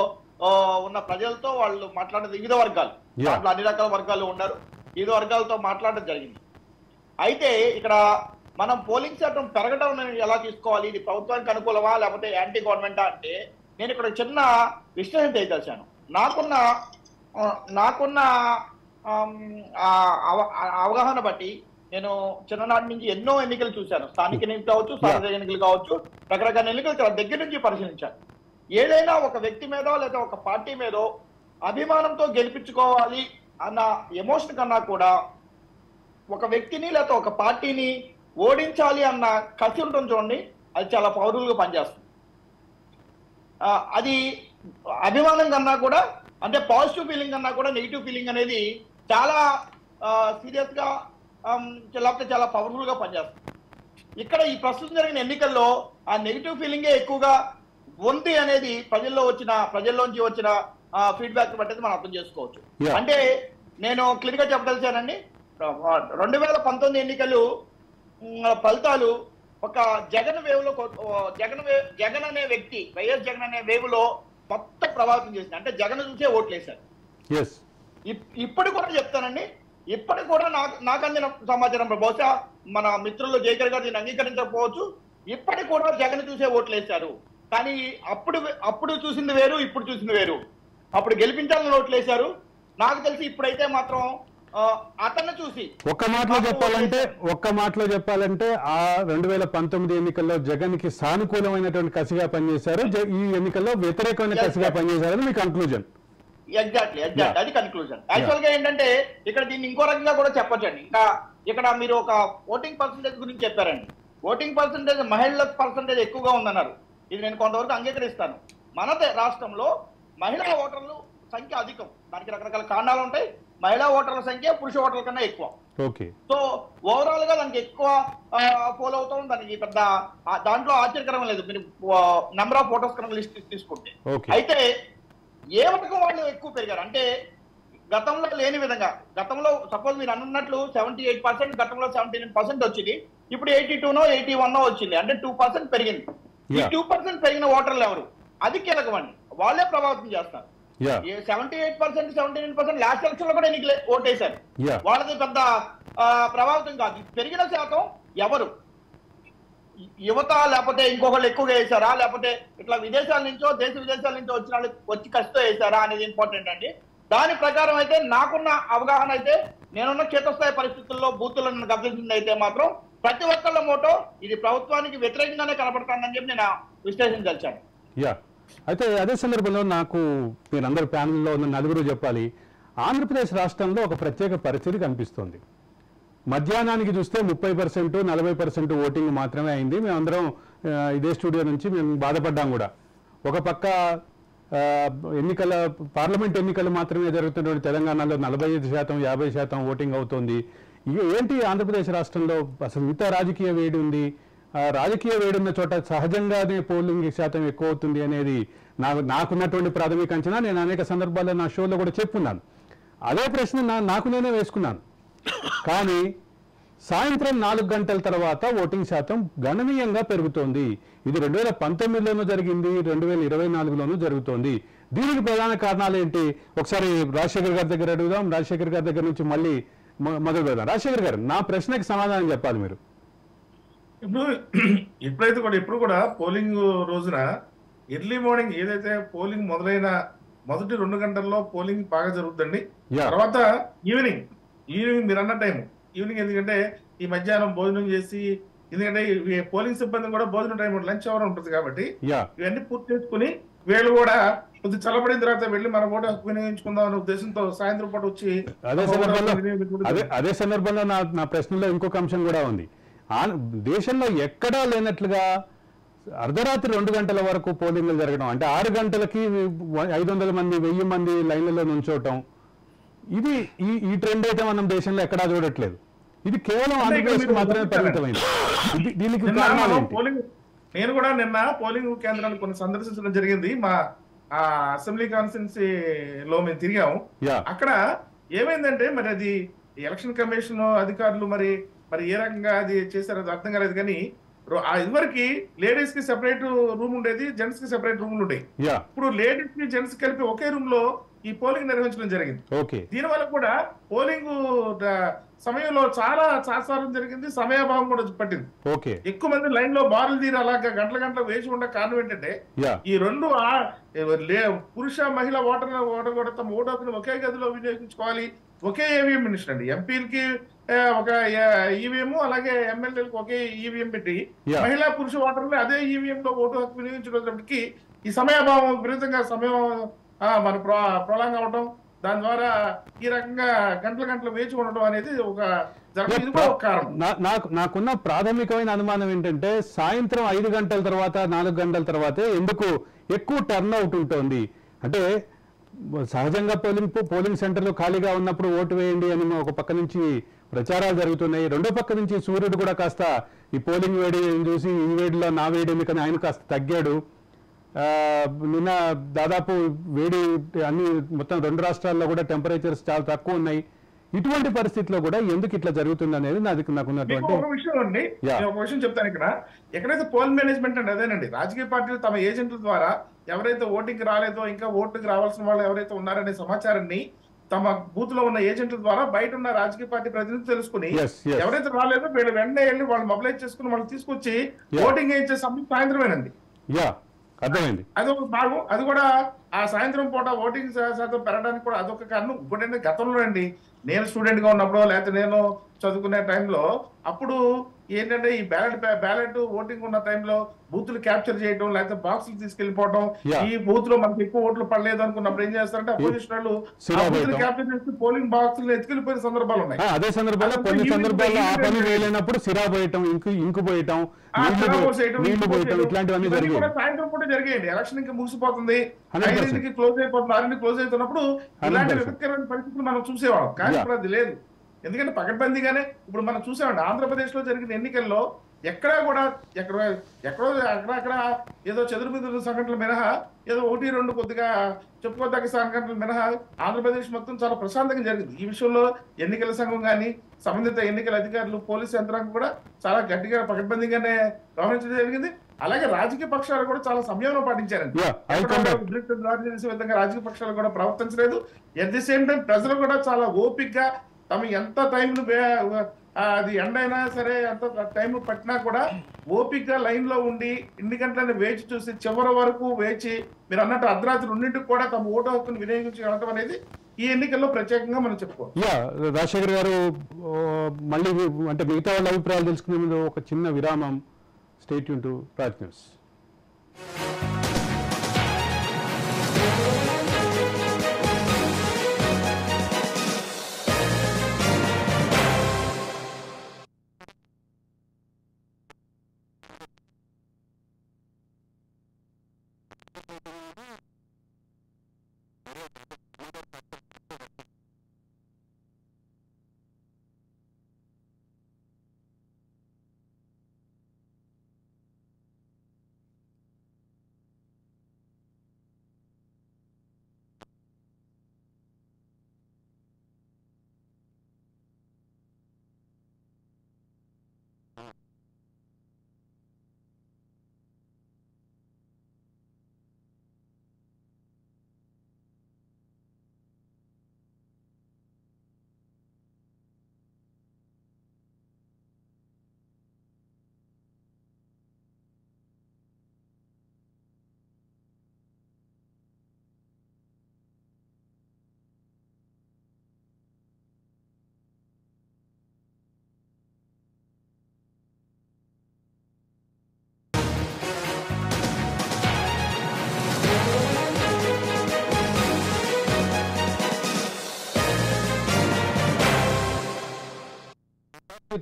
ఉన్న ప్రజలతో వాళ్ళు మాట్లాడిన వివిధ వర్గాలు, దాంట్లో అన్ని రకాల వర్గాలు ఉన్నారు, వివిధ వర్గాలతో మాట్లాడడం జరిగింది. అయితే ఇక్కడ మనం పోలింగ్ శాతం పెరగడం ఎలా తీసుకోవాలి, ఇది ప్రభుత్వానికి అనుకూలమా లేకపోతే యాంటీ గవర్నమెంటా అంటే నేను ఇక్కడ చిన్న విశ్లేషణ చేయదలిచాను. నాకున్న అవగాహన బట్టి నేను చిన్ననాటి నుంచి ఎన్నో ఎన్నికలు చూశాను. స్థానిక ఎన్నికలు కావచ్చు, సార్వత్రిక ఎన్నికలు కావచ్చు, రకరకాల ఎన్నికలు చాలా దగ్గర నుంచి పరిశీలించాను. ఏదైనా ఒక వ్యక్తి మీదో లేదా ఒక పార్టీ మీదో అభిమానంతో గెలిపించుకోవాలి అన్న ఎమోషన్ కన్నా కూడా ఒక వ్యక్తిని లేదా ఒక పార్టీని ఓడించాలి అన్న కసి ఉంటుంది చూడండి, అది చాలా పవర్ఫుల్గా పనిచేస్తుంది. అది అభిమానం కన్నా కూడా, అంటే పాజిటివ్ ఫీలింగ్ కన్నా కూడా నెగిటివ్ ఫీలింగ్ అనేది చాలా సీరియస్ గా లేకపోతే చాలా పవర్ఫుల్ గా పనిచేస్తుంది. ఇక్కడ ఈ ప్రస్తుతం జరిగిన ఎన్నికల్లో ఆ నెగిటివ్ ఫీలింగే ఎక్కువగా ఉంది అనేది ప్రజల్లోంచి వచ్చిన ఫీడ్బ్యాక్ బట్టి మనం అర్థం చేసుకోవచ్చు. అంటే నేను క్లియర్ గా చెప్పదలిచానండి, 2019 ఎన్నికలు ఫలితాలు ఒక జగన్ వేవ్ లో జగన్ అనే వ్యక్తి, వైఎస్ జగన్ అనే వేవ్ లో మొత్తం ప్రభావితం చేసింది. అంటే జగన్ చూసే ఓట్లు వేశారు. ఇప్పుడు కూడా చెప్తానండి, ఇప్పటికి కూడా నాకు అందిన సమాచారం, బహుశా మన మిత్రులు జయకర్ గారు దీన్ని అంగీకరించకపోవచ్చు, ఇప్పటికి కూడా జగన్ చూసే ఓట్లు వేశారు. కానీ అప్పుడు చూసింది వేరు, ఇప్పుడు చూసింది వేరు. అప్పుడు గెలిపించాలని ఓట్లు వేశారు. నాకు తెలిసి ఇప్పుడైతే మాత్రం అతన్ని చూసి ఒక్క మాటలో చెప్పాలంటే ఆ 2019 ఎన్నికల్లో జగన్ కి సానుకూలమైనటువంటి కసిగా పనిచేశారు, ఈ ఎన్నికల్లో వ్యతిరేకమైన కసిగా పనిచేశారని మీ కన్క్లూజన్. ఎగ్జాక్ట్లీ అది కన్క్లూజన్. యాక్చువల్ గా ఏంటంటే ఇక్కడ దీన్ని ఇంకో రకంగా కూడా చెప్పొచ్చండి. ఇంకా ఇక్కడ మీరు ఒక ఓటింగ్ పర్సంటేజ్ గురించి చెప్పారండి. ఓటింగ్ పర్సంటేజ్ మహిళల పర్సంటేజ్ ఎక్కువగా ఉందన్నారు. ఇది నేను కొంతవరకు అంగీకరిస్తాను. మన రాష్ట్రంలో మహిళా ఓటర్లు సంఖ్య అధికం. దానికి రకరకాల కారణాలు ఉంటాయి. మహిళా ఓటర్ల సంఖ్య పురుష ఓటర్ల కన్నా ఎక్కువ. సో ఓవరాల్ గా దానికి ఎక్కువ ఫాలో అవుతాం. దానికి పెద్ద దాంట్లో ఆశ్చర్యకరం లేదు మీరు నెంబర్ ఆఫ్ ఓటర్స్ కన్నా లిస్ట్ తీసుకుంటే. అయితే ఏ వర్గం వాళ్ళు ఎక్కువ పెరిగారు అంటే గతంలో లేని విధంగా, గతంలో సపోజ్ మీరు అన్నట్లు 78%, గతంలో 79% వచ్చింది, ఇప్పుడు 82నో 81నో వచ్చింది. అంటే 2% పెరిగింది. ఈ 2% పెరిగిన ఓటర్లు ఎవరు? అది కీలకమండి. వాళ్ళే ప్రభావితం చేస్తారు. 78%, 79% లాస్ట్ ఎలక్షన్ లో కూడా ఎన్నికలు ఓటేశారు. వాళ్ళది పెద్ద ప్రభావితం కాదు. పెరిగిన శాతం ఎవరు? యువత లేకపోతే ఇంకొకళ్ళు ఎక్కువగా వేశారా, లేకపోతే ఇట్లా విదేశాల నుంచో దేశ విదేశాల నుంచో వచ్చిన వాళ్ళు వచ్చి కష్టం వేశారా అనేది ఇంపార్టెంట్ అండి. దాని ప్రకారం అయితే నాకున్న అవగాహన అయితే నేనున్న క్షేత్రస్థాయి పరిస్థితుల్లో బూతులను గమనించింది అయితే మాత్రం ప్రతి ఒక్కళ్ళ మోటో ఇది ప్రభుత్వానికి వ్యతిరేకంగానే కనబడుతుందని చెప్పి నేను విశ్లేషించాను. అయితే అదే సందర్భంలో నాకు మీరందరూ ప్యానెల్లో ఉన్న నలుగురు చెప్పాలి, ఆంధ్రప్రదేశ్ రాష్ట్రంలో ఒక ప్రత్యేక పరిస్థితి కనిపిస్తోంది. మధ్యాహ్నానికి చూస్తే 30%, 40% ఓటింగ్ మాత్రమే అయింది. మేమందరం ఇదే స్టూడియో నుంచి మేము బాధపడ్డాం కూడా. ఒక పక్క పార్లమెంట్ ఎన్నికలు మాత్రమే జరుగుతున్నటువంటి తెలంగాణలో 45%, 50% ఓటింగ్ అవుతోంది. ఏంటి ఆంధ్రప్రదేశ్ రాష్ట్రంలో అసలు ఇంత రాజకీయ వేడి ఉంది? రాజకీయ వేడున్న చోట సహజంగానే పోలింగ్ శాతం ఎక్కువ అవుతుంది అనేది నాకున్నటువంటి ప్రాథమిక అంచనా. నేను అనేక సందర్భాల్లో నా షోలో కూడా చెప్పుకున్నాను. అదే ప్రశ్న నాకు నేనే వేసుకున్నాను. కానీ సాయంత్రం 4 గంటల తర్వాత ఓటింగ్ శాతం గణనీయంగా పెరుగుతోంది. ఇది 2019లోనూ జరిగింది, 2024లోనూ జరుగుతోంది. దీనికి ప్రధాన కారణాలు ఏంటి? ఒకసారి రాజశేఖర్ గారి దగ్గర అడుగుదాం. రాజశేఖర్ గారి దగ్గర నుంచి మళ్ళీ మొదలు పెడదాం. రాజశేఖర్ గారు, నా ప్రశ్నకి సమాధానం చెప్పాలి మీరు. ఇప్పుడు కూడా పోలింగ్ రోజున ఎర్లీ మార్నింగ్ ఏదైతే పోలింగ్ మొదలైన మొదటి 2 గంటల్లో పోలింగ్ బాగా జరుగుతుందండి. తర్వాత ఈవినింగ్ మీరు అన్న టైం ఈవినింగ్, ఎందుకంటే ఈ మధ్యాహ్నం భోజనం చేసి, ఎందుకంటే పోలింగ్ సిబ్బంది కూడా భోజనం టైం లంచ్ అవర్ ఉంటుంది కాబట్టి ఇవన్నీ పూర్తి చేసుకుని వీళ్ళు కూడా కొద్ది చల్లబడిన తర్వాత వెళ్ళి మన ఓటు హక్కు వినియోగించుకుందాం అనే ఉద్దేశంతో సాయంత్రం పాటు వచ్చి అదే సందర్భంలో నా ప్రశ్నలో ఇంకొక అంశం కూడా ఉంది. దేశంలో ఎక్కడా లేనట్లుగా అర్ధరాత్రి 2 గంటల వరకు పోలింగ్లు జరగడం, అంటే 6 గంటలకి 500 మంది 1000 మంది లైన్లలో నుంచోవటం, ఇది ఈ ట్రెండ్ అయితే మనం దేశంలో ఎక్కడా చూడట్లేదు. ఇది కేవలం ఆంధ్రప్రదేశ్ మాత్రమే పరిమితమైంది. దీనికి కారణాలు ఏంటి? నేను కూడా నిన్న పోలింగ్ కేంద్రాన్ని కొన్ని సందర్శించడం జరిగింది. మా ఆ అసెంబ్లీ కాన్స్టిట్యున్సీలో మేము తిరిగాము. అక్కడ ఏమైందంటే మరి అది ఎలక్షన్ కమిషన్ అధికారులు మరి ఏ రకంగా అది చేశారో అది అర్థం కాలేదు. కానీ ఇదివరకు లేడీస్ కి సెపరేట్ రూమ్ ఉండేది, జెంట్స్ కి సెపరేట్ రూమ్లు ఉండేవి. ఇప్పుడు లేడీస్ కి జెంట్స్ కలిపి ఒకే రూమ్ లో ఈ పోలింగ్ నిర్వహించడం జరిగింది. దీనివల్ల కూడా పోలింగ్ సమయంలో చాలా చాసారం జరిగింది, సమయాభావం కూడా పట్టింది. ఎక్కువ మంది లైన్ లో బారులు తీరి అలాగా గంటల వేసి ఉండే కారణం ఏంటంటే ఈ రెండు పురుష మహిళ ఓటర్ కూడా తమ ఓటు హక్కును ఒకే గదిలో వినియోగించుకోవాలి. ఒకే ఈవీఎం మినిస్టర్ అండి, ఎంపీలకి ఒక ఈవీఎం, అలాగే ఎమ్మెల్యేలకు ఒకే ఈవీఎం పెట్టి మహిళా పురుష ఓటర్లు అదే ఈవీఎం లో ఓటు హక్కు వినియోగించుకునేటప్పటికి ఈ సమయాభావం విపరీతంగా సమయం మన ప్రొలాంగ్ అవడం, దాని ద్వారా ఈ రకంగా గంటలు వేచి ఉండడం అనేది ఒక కారణం. నాకున్న ప్రాథమికమైన అనుమానం ఏంటంటే సాయంత్రం 5 గంటల తర్వాత 4 గంటల తర్వాతే ఎందుకు ఎక్కువ టర్న్ అవుట్ ఉంటుంది. అంటే సహజంగా పోలింగ్ సెంటర్లు ఖాళీగా ఉన్నప్పుడు ఓటు వేయండి అని ఒక పక్క నుంచి ప్రచారాలు జరుగుతున్నాయి, రెండో పక్క నుంచి సూర్యుడు కూడా కాస్త ఈ పోలింగ్ వేడి చూసి ఈ వేడిలో నా వేడి ఎందుకని ఆయన కాస్త తగ్గాడు. నిన్న దాదాపు వేడి అన్ని మొత్తం 2 రాష్ట్రాల్లో కూడా టెంపరేచర్స్ చాలా తక్కువ ఉన్నాయి. ఇటువంటి పరిస్థితిలో కూడా ఎందుకు ఇట్లా జరుగుతుంది అనేది నాకున్నటువంటి ఒక విషయం అండి. ఒక విషయం చెప్తాను. ఎక్కడైతే పోల్ మేనేజ్మెంట్ అంటే అదేనండి, రాజకీయ పార్టీలు తమ ఏజెంట్ల ద్వారా ఎవరైతే ఓటింగ్ రాలేదో ఇంకా ఓటుకి రావాల్సిన వాళ్ళు ఎవరైతే ఉన్నారనే సమాచారాన్ని తమ బూత్ లో ఉన్న ఏజెంట్ల ద్వారా బయట ఉన్న రాజకీయ పార్టీ ప్రతినిధులు తెలుసుకుని ఎవరైతే రాలేదో వీళ్ళు వెంటనే వెళ్ళి వాళ్ళు మొబిలైజ్ చేసుకుని వాళ్ళు తీసుకొచ్చి ఓటింగ్ వేయించే సమయం సాయంత్రమేనండి. అర్థమైంది. అదొక భాగం. అది కూడా ఆ సాయంత్రం పూట ఓటింగ్ శాతం పెరగడానికి కూడా అదొక కారణం. ఇంకోటంటే గతంలో అండి నేను స్టూడెంట్ గా ఉన్నప్పుడు లేకపోతే నేను చదువుకునే టైంలో అప్పుడు ఏంటంటే ఈ బ్యాలెట్ ఓటింగ్ ఉన్న టైంలో బూత్లు క్యాప్చర్ చేయడం లేకపోతే బాక్సులు తీసుకెళ్లిపోవడం, ఈ బూత్ లో మనకి ఎక్కువ ఓట్లు పడలేదు అనుకున్నప్పుడు ఏం చేస్తారంటే అపోజిషన్ వాళ్ళు క్యాప్చర్ చేసి పోలింగ్ బాక్సులు ఎత్తుకెళ్లిపోయిన సందర్భాలు ఉన్నాయి. అదే సందర్భాల్లో కొన్ని సందర్భాల్లో ఆ పని వేయలేనప్పుడు సిరా పోయటం, ఇంకు పోయటం, ఇట్లాంటివన్నీ సాయంత్రం పూట జరిగేయండి. ఎలక్షన్ ఇంకా ముగిసిపోతుంది, 5కి క్లోజ్ అయిపోతుంది, 6కి క్లోజ్ అవుతున్నప్పుడు ఇలాంటి విపత్కరమైన పరిస్థితులు మనం చూసేవాళ్ళం. కానీ ఇప్పుడు అది లేదు. ఎందుకంటే పకడ్బందీగానే ఇప్పుడు మనం చూసామండి ఆంధ్రప్రదేశ్ లో జరిగిన ఎన్నికల్లో ఎక్కడా కూడా అక్కడక్కడ ఏదో చెదురుబెదురు సంఘటనలు మినహా ఏదో 1-2 కొద్దిగా చెప్పుకోదగ్గ సంఘటనలు మినహా ఆంధ్రప్రదేశ్ మొత్తం చాలా ప్రశాంతంగా జరిగింది. ఈ విషయంలో ఎన్నికల సంఘం కానీ సంబంధిత ఎన్నికల అధికారులు పోలీసు యంత్రాంగం కూడా చాలా గట్టిగా పకడ్బందీగానే వ్యవహరించడం జరిగింది. అలాగే రాజకీయ పక్షాలు కూడా చాలా సంయమనం పాటించారండి. చేసే విధంగా రాజకీయ పక్షాలు కూడా ప్రవర్తించలేదు. ఎట్ ది సేమ్ టైం ప్రజలు కూడా చాలా ఓపికగా తమ ఎంత టైం అది ఎండైనా సరే ఎంత టైం పట్టినా కూడా ఓపికగా లైన్ లో ఉండి ఎన్ని గంటలని వేచి చూసి చివరి వరకు వేచి మీరు అన్నట్టు అర్ధరాత్రి 2ంటికి కూడా తమ ఓటు హక్కును వినియోగించగలటం అనేది ఈ ఎన్నికల్లో ప్రత్యేకంగా మనం చెప్పుకోవచ్చు. రాజశేఖర్ గారు మళ్ళీ అంటే మిగతా వాళ్ళ అభిప్రాయాలు తెలుసుకునే ముందు ఒక చిన్న విరామం. Stay tune to Raj News.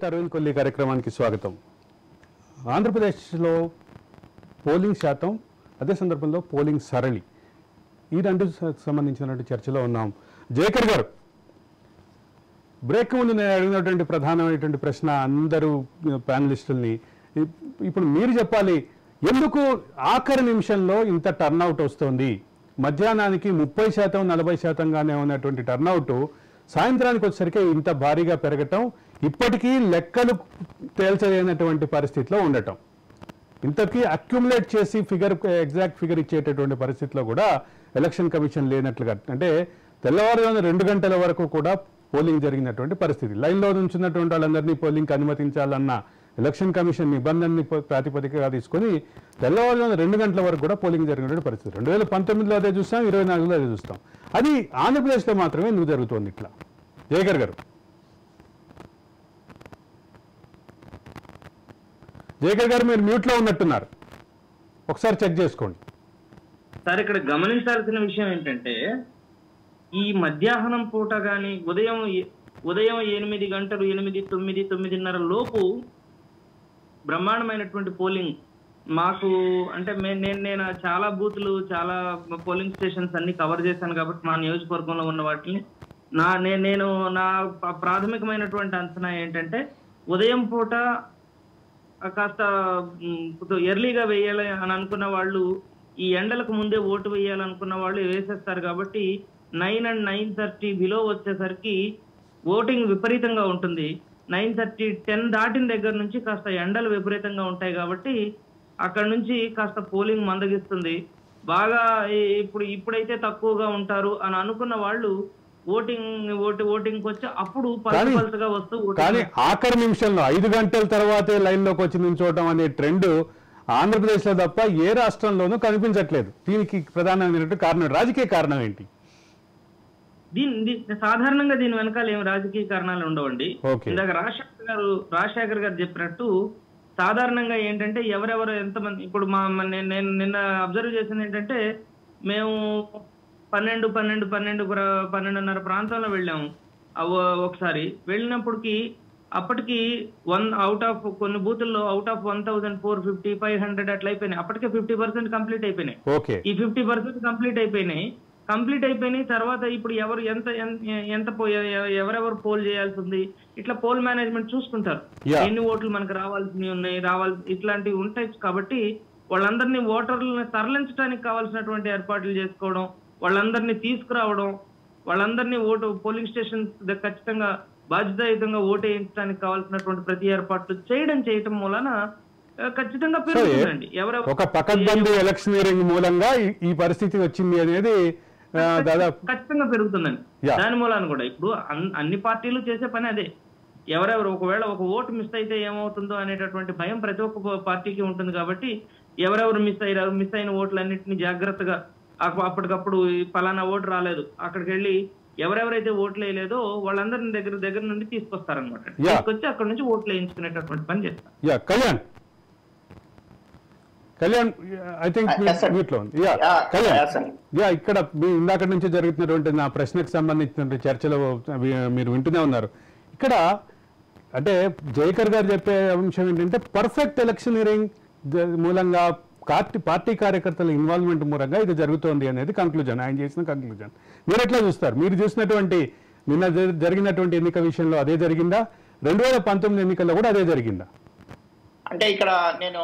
Aravind Kolli కార్యక్రమానికి స్వాగతం. ఆంధ్రప్రదేశ్లో పోలింగ్ శాతం, అదే సందర్భంలో పోలింగ్ సరళి, ఈ రెండు సంబంధించినటువంటి చర్చలో ఉన్నాం. జయకర్ గారు, బ్రేక్ ముందు నేను అడిగినటువంటి ప్రధానమైనటువంటి ప్రశ్న అందరూ ప్యానలిస్టుల్ని, ఇప్పుడు మీరు చెప్పాలి ఎందుకు ఆఖరి నిమిషంలో ఇంత టర్న్అవుట్ వస్తుంది? మధ్యాహ్నానికి 30% 40%గానే ఉన్నటువంటి టర్నౌట్ సాయంత్రానికి వచ్చేసరికి ఇంత భారీగా పెరగటం, ఇప్పటికీ లెక్కలు తేల్చలేనటువంటి పరిస్థితిలో ఉండటం, ఇంతకీ అక్యుములేట్ చేసి ఎగ్జాక్ట్ ఫిగర్ ఇచ్చేటటువంటి పరిస్థితిలో కూడా ఎలక్షన్ కమిషన్ లేనట్లుగా, అంటే తెల్లవారుజామున 2 గంటల వరకు కూడా పోలింగ్ జరిగినటువంటి పరిస్థితి. లైన్లో నుంచున్నటువంటి వాళ్ళందరినీ పోలింగ్కి అనుమతించాలన్న ఎలక్షన్ కమిషన్ నిబంధనని ప్రాతిపదికగా తీసుకొని తెల్లవారుజామున 2 గంటల వరకు కూడా పోలింగ్ జరిగినటువంటి పరిస్థితి. 2019లో అదే చూస్తాం, 2024లో అదే చూస్తాం. అది ఆంధ్రప్రదేశ్లో మాత్రమే ఎందుకు జరుగుతోంది ఇట్లా? జయకర్ గారు, జయకర్ గారు మీరు మ్యూట్లో ఉన్నట్టున్నారు, ఒకసారి చెక్ చేసుకోండి సార్. ఇక్కడ గమనించాల్సిన విషయం ఏంటంటే, ఈ మధ్యాహ్నం పూట కానీ ఉదయం 8 గంటలు 8, 9, 9:30 లోపు బ్రహ్మాండమైనటువంటి పోలింగ్ మాకు, అంటే నేను చాలా బూతులు, చాలా పోలింగ్ స్టేషన్స్ అన్ని కవర్ చేశాను కాబట్టి మా నియోజకవర్గంలో ఉన్న వాటిని నేను నా ప్రాథమికమైనటువంటి అంచనా ఏంటంటే, ఉదయం పూట కాస్త ఎర్లీగా వేయాలి అని అనుకున్న వాళ్ళు, ఈ ఎండలకు ముందే ఓటు వేయాలనుకున్న వాళ్ళు వేసేస్తారు కాబట్టి 9 and 9:30 బిలో వచ్చేసరికి ఓటింగ్ విపరీతంగా ఉంటుంది. 9:30, 10 దాటిన దగ్గర నుంచి కాస్త ఎండలు విపరీతంగా ఉంటాయి కాబట్టి అక్కడ నుంచి కాస్త పోలింగ్ మందగిస్తుంది. బాగా ఇప్పుడైతే తక్కువగా ఉంటారు అని అనుకున్న వాళ్ళు ఓటింగ్ వచ్చి అప్పుడు పలుసగా వస్తూ, కానీ ఆఖరి నిమిషంలో 5 గంటల తర్వాతే లైన్లోకి వచ్చి నిల్చోవడం అనే ట్రెండ్ ఆంధ్రప్రదేశ్లో తప్ప ఏ రాష్ట్రంలోనూ కనిపించట్లేదు. దీనికి ప్రధానమైనటువంటి కారణం, రాజకీయ కారణం ఏంటి? సాధారణంగా దీని వెనకాల ఏమి రాజకీయ కారణాలు ఉండవండి. ఇందాక రాజశేఖర్ గారు చెప్పినట్టు సాధారణంగా ఏంటంటే ఎవరెవరు ఎంతమంది, ఇప్పుడు నేను నిన్న అబ్జర్వ్ చేసింది ఏంటంటే, మేము 12:30 ప్రాంతంలో వెళ్ళాము. ఒకసారి వెళ్ళినప్పటికీ అప్పటికి కొన్ని బూతుల్లో అవుట్ ఆఫ్ 1450, 500 అట్లా అయిపోయినాయి. అప్పటికే 50% కంప్లీట్ అయిపోయినాయి. ఈ 50% కంప్లీట్ అయిపోయినాయి తర్వాత ఇప్పుడు ఎవరెవరు పోల్ చేయాల్సి ఉంది, ఇట్లా పోల్ మేనేజ్మెంట్ చూసుకుంటారు. ఎన్ని ఓట్లు మనకు రావాల్సినవి ఉన్నాయి, ఇట్లాంటివి ఉంటాయి. కాబట్టి వాళ్ళందరినీ ఓటర్లను తరలించడానికి కావాల్సినటువంటి ఏర్పాట్లు చేసుకోవడం, వాళ్ళందరినీ తీసుకురావడం, వాళ్ళందరినీ పోలింగ్ స్టేషన్ ఖచ్చితంగా బాధ్యతాయుతంగా ఓటు వేయించడానికి కావాల్సినటువంటి ప్రతి ఏర్పాట్లు చేయటం మూలన ఖచ్చితంగా పెరుగుతుందండి. ఒక పకడ్బందీ ఎలక్షనీరింగ్ మూలంగా ఈ పరిస్థితి వచ్చింది అనేది ఖచ్చితంగా పెరుగుతుందండి. దాని మూలాన కూడా ఇప్పుడు అన్ని పార్టీలు చేసే పని అదే. ఎవరెవరు ఒకవేళ ఒక ఓటు మిస్ అయితే ఏమవుతుందో అనేటటువంటి భయం ప్రతి ఒక్క పార్టీకి ఉంటుంది. కాబట్టి ఎవరెవరు మిస్ అయిన ఓట్లన్నింటినీ జాగ్రత్తగా అప్పటికప్పుడు పలానా ఓటు రాలేదు, అక్కడికి వెళ్ళి ఎవరెవరైతే ఓట్లు వేయలేదో వాళ్ళందరిని దగ్గర నుండి తీసుకొస్తారనమాట. తీసుకొచ్చి అక్కడ నుంచి ఓట్లు వేయించుకునేటటువంటి పని చేస్తారు. కళ్యాణ్, ఐ థింక్ ఇక్కడ ఇందాక నుంచి జరుగుతున్నటువంటి నా ప్రశ్నకు సంబంధించిన చర్చలో మీరు వింటూనే ఉన్నారు. ఇక్కడ అంటే జయకర్ గారు చెప్పే అంశం ఏంటంటే, పర్ఫెక్ట్ ఎలక్షనీరింగ్ మూలంగా పార్టీ కార్యకర్తల ఇన్వాల్వ్మెంట్ మూలంగా ఇది జరుగుతోంది అనేది కంక్లూజన్, ఆయన చేసిన కంక్లూజన్. మీరు ఎట్లా చూస్తారు? మీరు చూసినటువంటి నిన్న జరిగినటువంటి ఎన్నిక విషయంలో అదే జరిగిందా? 2019 ఎన్నికల్లో కూడా అదే జరిగిందా? అంటే ఇక్కడ నేను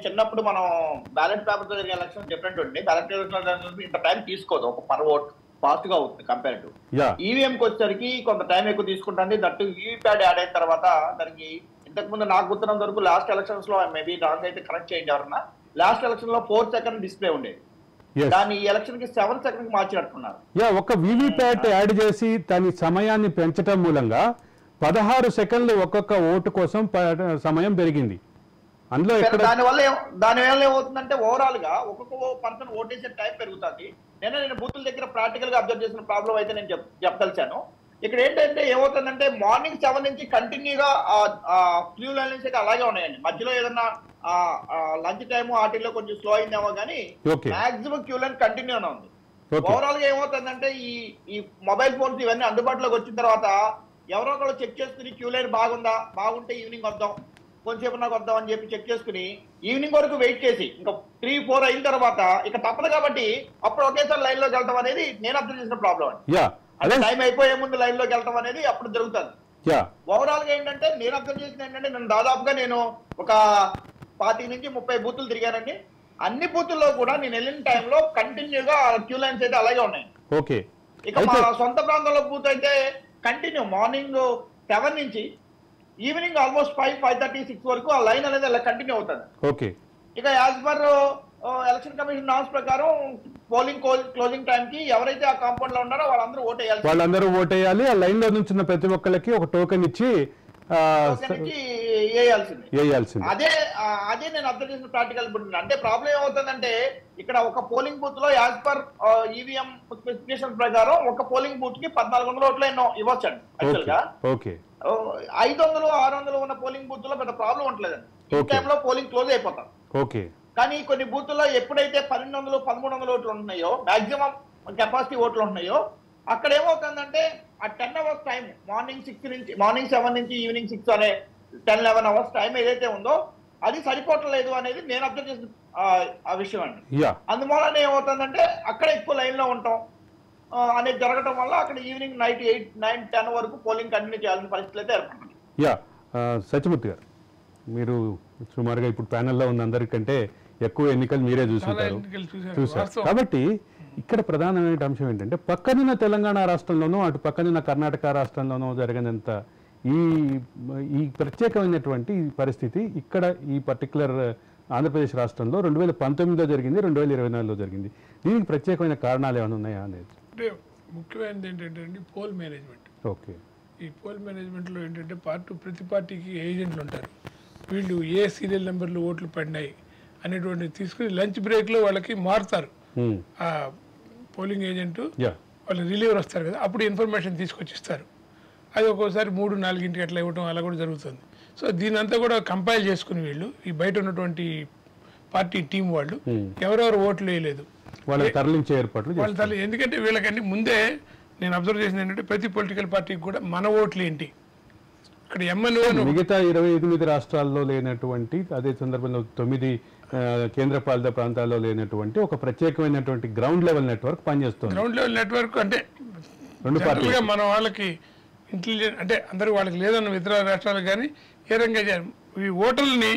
చిన్నప్పుడు మనం బ్యాలెట్ పేపర్ తో జరిగే ఎలక్షన్ డిఫరెంట్ ఉంది. బ్యాలెట్ పేపర్ ఇంత టైం తీసుకోదు, ఒక పర్ ఓట్ ఫాస్ట్ గా అవుతుంది కంపేర్ టు ఈవీఎం కి వచ్చేసరికి కొంత టైం ఎక్కువ తీసుకుంటుంది. దట్టు వీవీప్యాడ్ యాడ్ అయిన తర్వాత దానికి ఇంతకు ముందు నాకు గుర్తున్నంత వరకు లాస్ట్ ఎలక్షన్స్ లో మేబీ రాంగ్ అయితే కరెక్ట్ చేయండి ఎవరన్నా, లాస్ట్ ఎలక్షన్ లో 4 సెకండ్ డిస్ప్లే ఉండేది, దాన్ని ఈ ఎలక్షన్ కి 7 సెకండ్ మార్చినట్టున్నారు. ఒక వీవీప్యాట్ యాడ్ చేసి దాని సమయాన్ని పెంచడం మూలంగా 16 సెకండ్లు ఒక్కొక్క ఓటు కోసం సమయం పెరిగింది. అందులో దానివల్ల ఏమవుతుందంటే ఓవరాల్ గా ఒక్కొక్క పర్సన్ ఓటేసే టైం పెరుగుతుంది. నేను బూతుల దగ్గర ప్రాక్టికల్ గా అబ్జర్వ్ చేసిన ప్రాబ్లం అయితే నేను చెప్పదలిచాను. ఇక్కడ ఏంటంటే ఏమవుతుందంటే మార్నింగ్ 7 నుంచి కంటిన్యూగా క్యూ లైన్స్ అయితే అలాగే ఉన్నాయండి. మధ్యలో ఏదన్నా లంచ్ టైమ్ వాటిల్లో కొంచెం స్లో అయిందేమో కానీ మాక్సిమం క్యూ లైన్ కంటిన్యూనే ఉంది. ఓవరాల్ గా ఏమవుతుందంటే ఈ మొబైల్ ఫోన్స్ ఇవన్నీ అందుబాటులోకి వచ్చిన తర్వాత ఎవరో ఒకళ్ళు చెక్ చేసుకుని క్యూ లైన్ బాగుంటే ఈవినింగ్ వద్దాం, కొంచెంసేపు నాకు వద్దాం అని చెప్పి చెక్ చేసుకుని ఈవినింగ్ వరకు వెయిట్ చేసి ఇంకా 3-4 అయిన తర్వాత ఇక తప్పదు కాబట్టి అప్పుడు ఒకేసారి లైన్ లోకి వెళ్తాం అనేది నేను అర్థం చేసిన ప్రాబ్లం అండి. అదే టైం అయిపోయే ముందు లైన్ లోకి వెళ్తాం అనేది అప్పుడు జరుగుతుంది. ఓవరాల్ గా ఏంటంటే నేను అర్థం చేసిన ఏంటంటే నేను దాదాపుగా ఒక 25 నుంచి 30 బూతులు తిరిగానండి. అన్ని బూతుల్లో కూడా నేను వెళ్ళిన టైంలో కంటిన్యూగా క్యూ లైన్స్ అయితే అలాగే ఉన్నాయి. ఓకే. ఇక మా సొంత ప్రాంతంలో బూత్ అయితే కంటిన్యూ మార్నింగ్ 7 నుంచి ఈవినింగ్ ఆల్మోస్ట్ 5:30, 6 వరకు ఆ లైన్ అనేది అలా కంటిన్యూ అవుతుంది. ఓకే. ఇక as per election commission norms ప్రకారం పోలింగ్ క్లోజింగ్ టైం కి ఎవరైతే ఆ కాంపౌండ్ లో ఉన్నారో వాళ్ళందరూ ఓటేయాలి. ఆ లైన్ లో నుంచి ప్రతి ఒక్కరికి ఒక టోకెన్ ఇచ్చి వేయాల్సింది. అదే నేను అర్థం చేసిన ప్రాక్టికల్ బుద్ధి. అంటే ప్రాబ్లం ఏమవుతుందంటే ఇక్కడ ఒక పోలింగ్ బూత్ లో యాజ్ పర్ ఈవీఎం స్పెసిఫికేషన్ ప్రకారం ఒక పోలింగ్ బూత్ కి 1400 ఓట్లు ఎన్నో ఇవ్వచ్చండి. యాక్చువల్ గా 500, 600 ఉన్న పోలింగ్ బూత్ లో పెద్ద ప్రాబ్లం ఉండలేదండి. ఈ టైంలో పోలింగ్ క్లోజ్ అయిపోతాం. కానీ కొన్ని బూత్ల్లో ఎప్పుడైతే 1200, 1300 ఓట్లు ఉన్నాయో, మాక్సిమం కెపాసిటీ ఓట్లు ఉన్నాయో, అక్కడ ఏమవుతుందంటే ఆ 10 అవర్స్ టైం మార్నింగ్ 7 నుంచి ఈవినింగ్ 6 అనే 10-11 అవర్స్ టైం ఏదైతే ఉందో అది సరిపోవట్లేదు అనేది నేను అర్థం చేసిన ఆ విషయం అండి. అందువల్ల ఏమవుతుందంటే అక్కడ ఎక్కువ లైన్ లో ఉంటాం అనేది జరగడం వల్ల అక్కడ ఈవినింగ్ నైట్ 8, 9, 10 వరకు పోలింగ్ కంటిన్యూ చేయాల్సిన పరిస్థితులు అయితే ఏర్పడుతుంది. సత్యమూర్తి గారు, మీరు సుమారుగా ఇప్పుడు ప్యానెల్లో ఉన్న అందరికంటే ఎక్కువ ఎన్నికలు మీరే చూసారు. కాబట్టి ఇక్కడ ప్రధానమైన అంశం ఏంటంటే పక్కనున్న తెలంగాణ రాష్ట్రంలోనూ అటు పక్కనున్న కర్ణాటక రాష్ట్రంలోనూ జరిగినంత ఈ ప్రత్యేకమైనటువంటి పరిస్థితి ఇక్కడ ఈ పర్టికులర్ ఆంధ్రప్రదేశ్ రాష్ట్రంలో 2019లో జరిగింది, 2024లో జరిగింది. దీనికి ప్రత్యేకమైన కారణాలు ఏమైనా ఉన్నాయా అనేది? అంటే ముఖ్యమైనది ఏంటంటే పోల్ మేనేజ్మెంట్. ఓకే. ఈ పోల్ మేనేజ్మెంట్లో ఏంటంటే ప్రతి పార్టీకి ఏజెంట్లు ఉంటారు. వీళ్ళు ఏ సీరియల్ నెంబర్లు ఓట్లు పడినాయి అనేటువంటి తీసుకుని లంచ్ బ్రేక్లో వాళ్ళకి మారుతారు. ఆ పోలింగ్ ఏజెంట్ వాళ్ళు రిలీవర్ వస్తారు కదా, అప్పుడు ఇన్ఫర్మేషన్ తీసుకొచ్చి ఇస్తారు. అది ఒక్కోసారి 3-4 అట్లా ఇవ్వడం అలా కూడా జరుగుతుంది. సో దీని అంతా కూడా కంపైల్ చేసుకుని వీళ్ళు ఈ బయట ఉన్నటువంటి పార్టీ టీం వాళ్ళు ఎవరెవరు ఓట్లు వేయలేదు వాళ్ళు తరలించే ఏర్పాట్లు. ఎందుకంటే వీళ్ళకంటే ముందే నేను అబ్జర్వ్ చేసింది ఏంటంటే ప్రతి పొలిటికల్ పార్టీకి కూడా మన ఓట్లు ఏంటి, ఇక్కడ ఎంఎన్ఓ మిగతా 28 రాష్ట్రాల్లో లేనటువంటి, అదే సందర్భంలో 9 కేంద్రపాలిత ప్రాంతాల్లో లేనటువంటి ఒక ప్రత్యేకమైనటువంటి గ్రౌండ్ లెవెల్ నెట్వర్క్ పనిచేస్తుంది. గ్రౌండ్ లెవెల్ నెట్వర్క్ అంటే జనరల్గా మన వాళ్ళకి ఇంటెలిజెంట్ అంటే అందరూ వాళ్ళకి లేదన్న ఇతర రాష్ట్రాలకు కానీ ఏ రంగా ఈ ఓటర్లని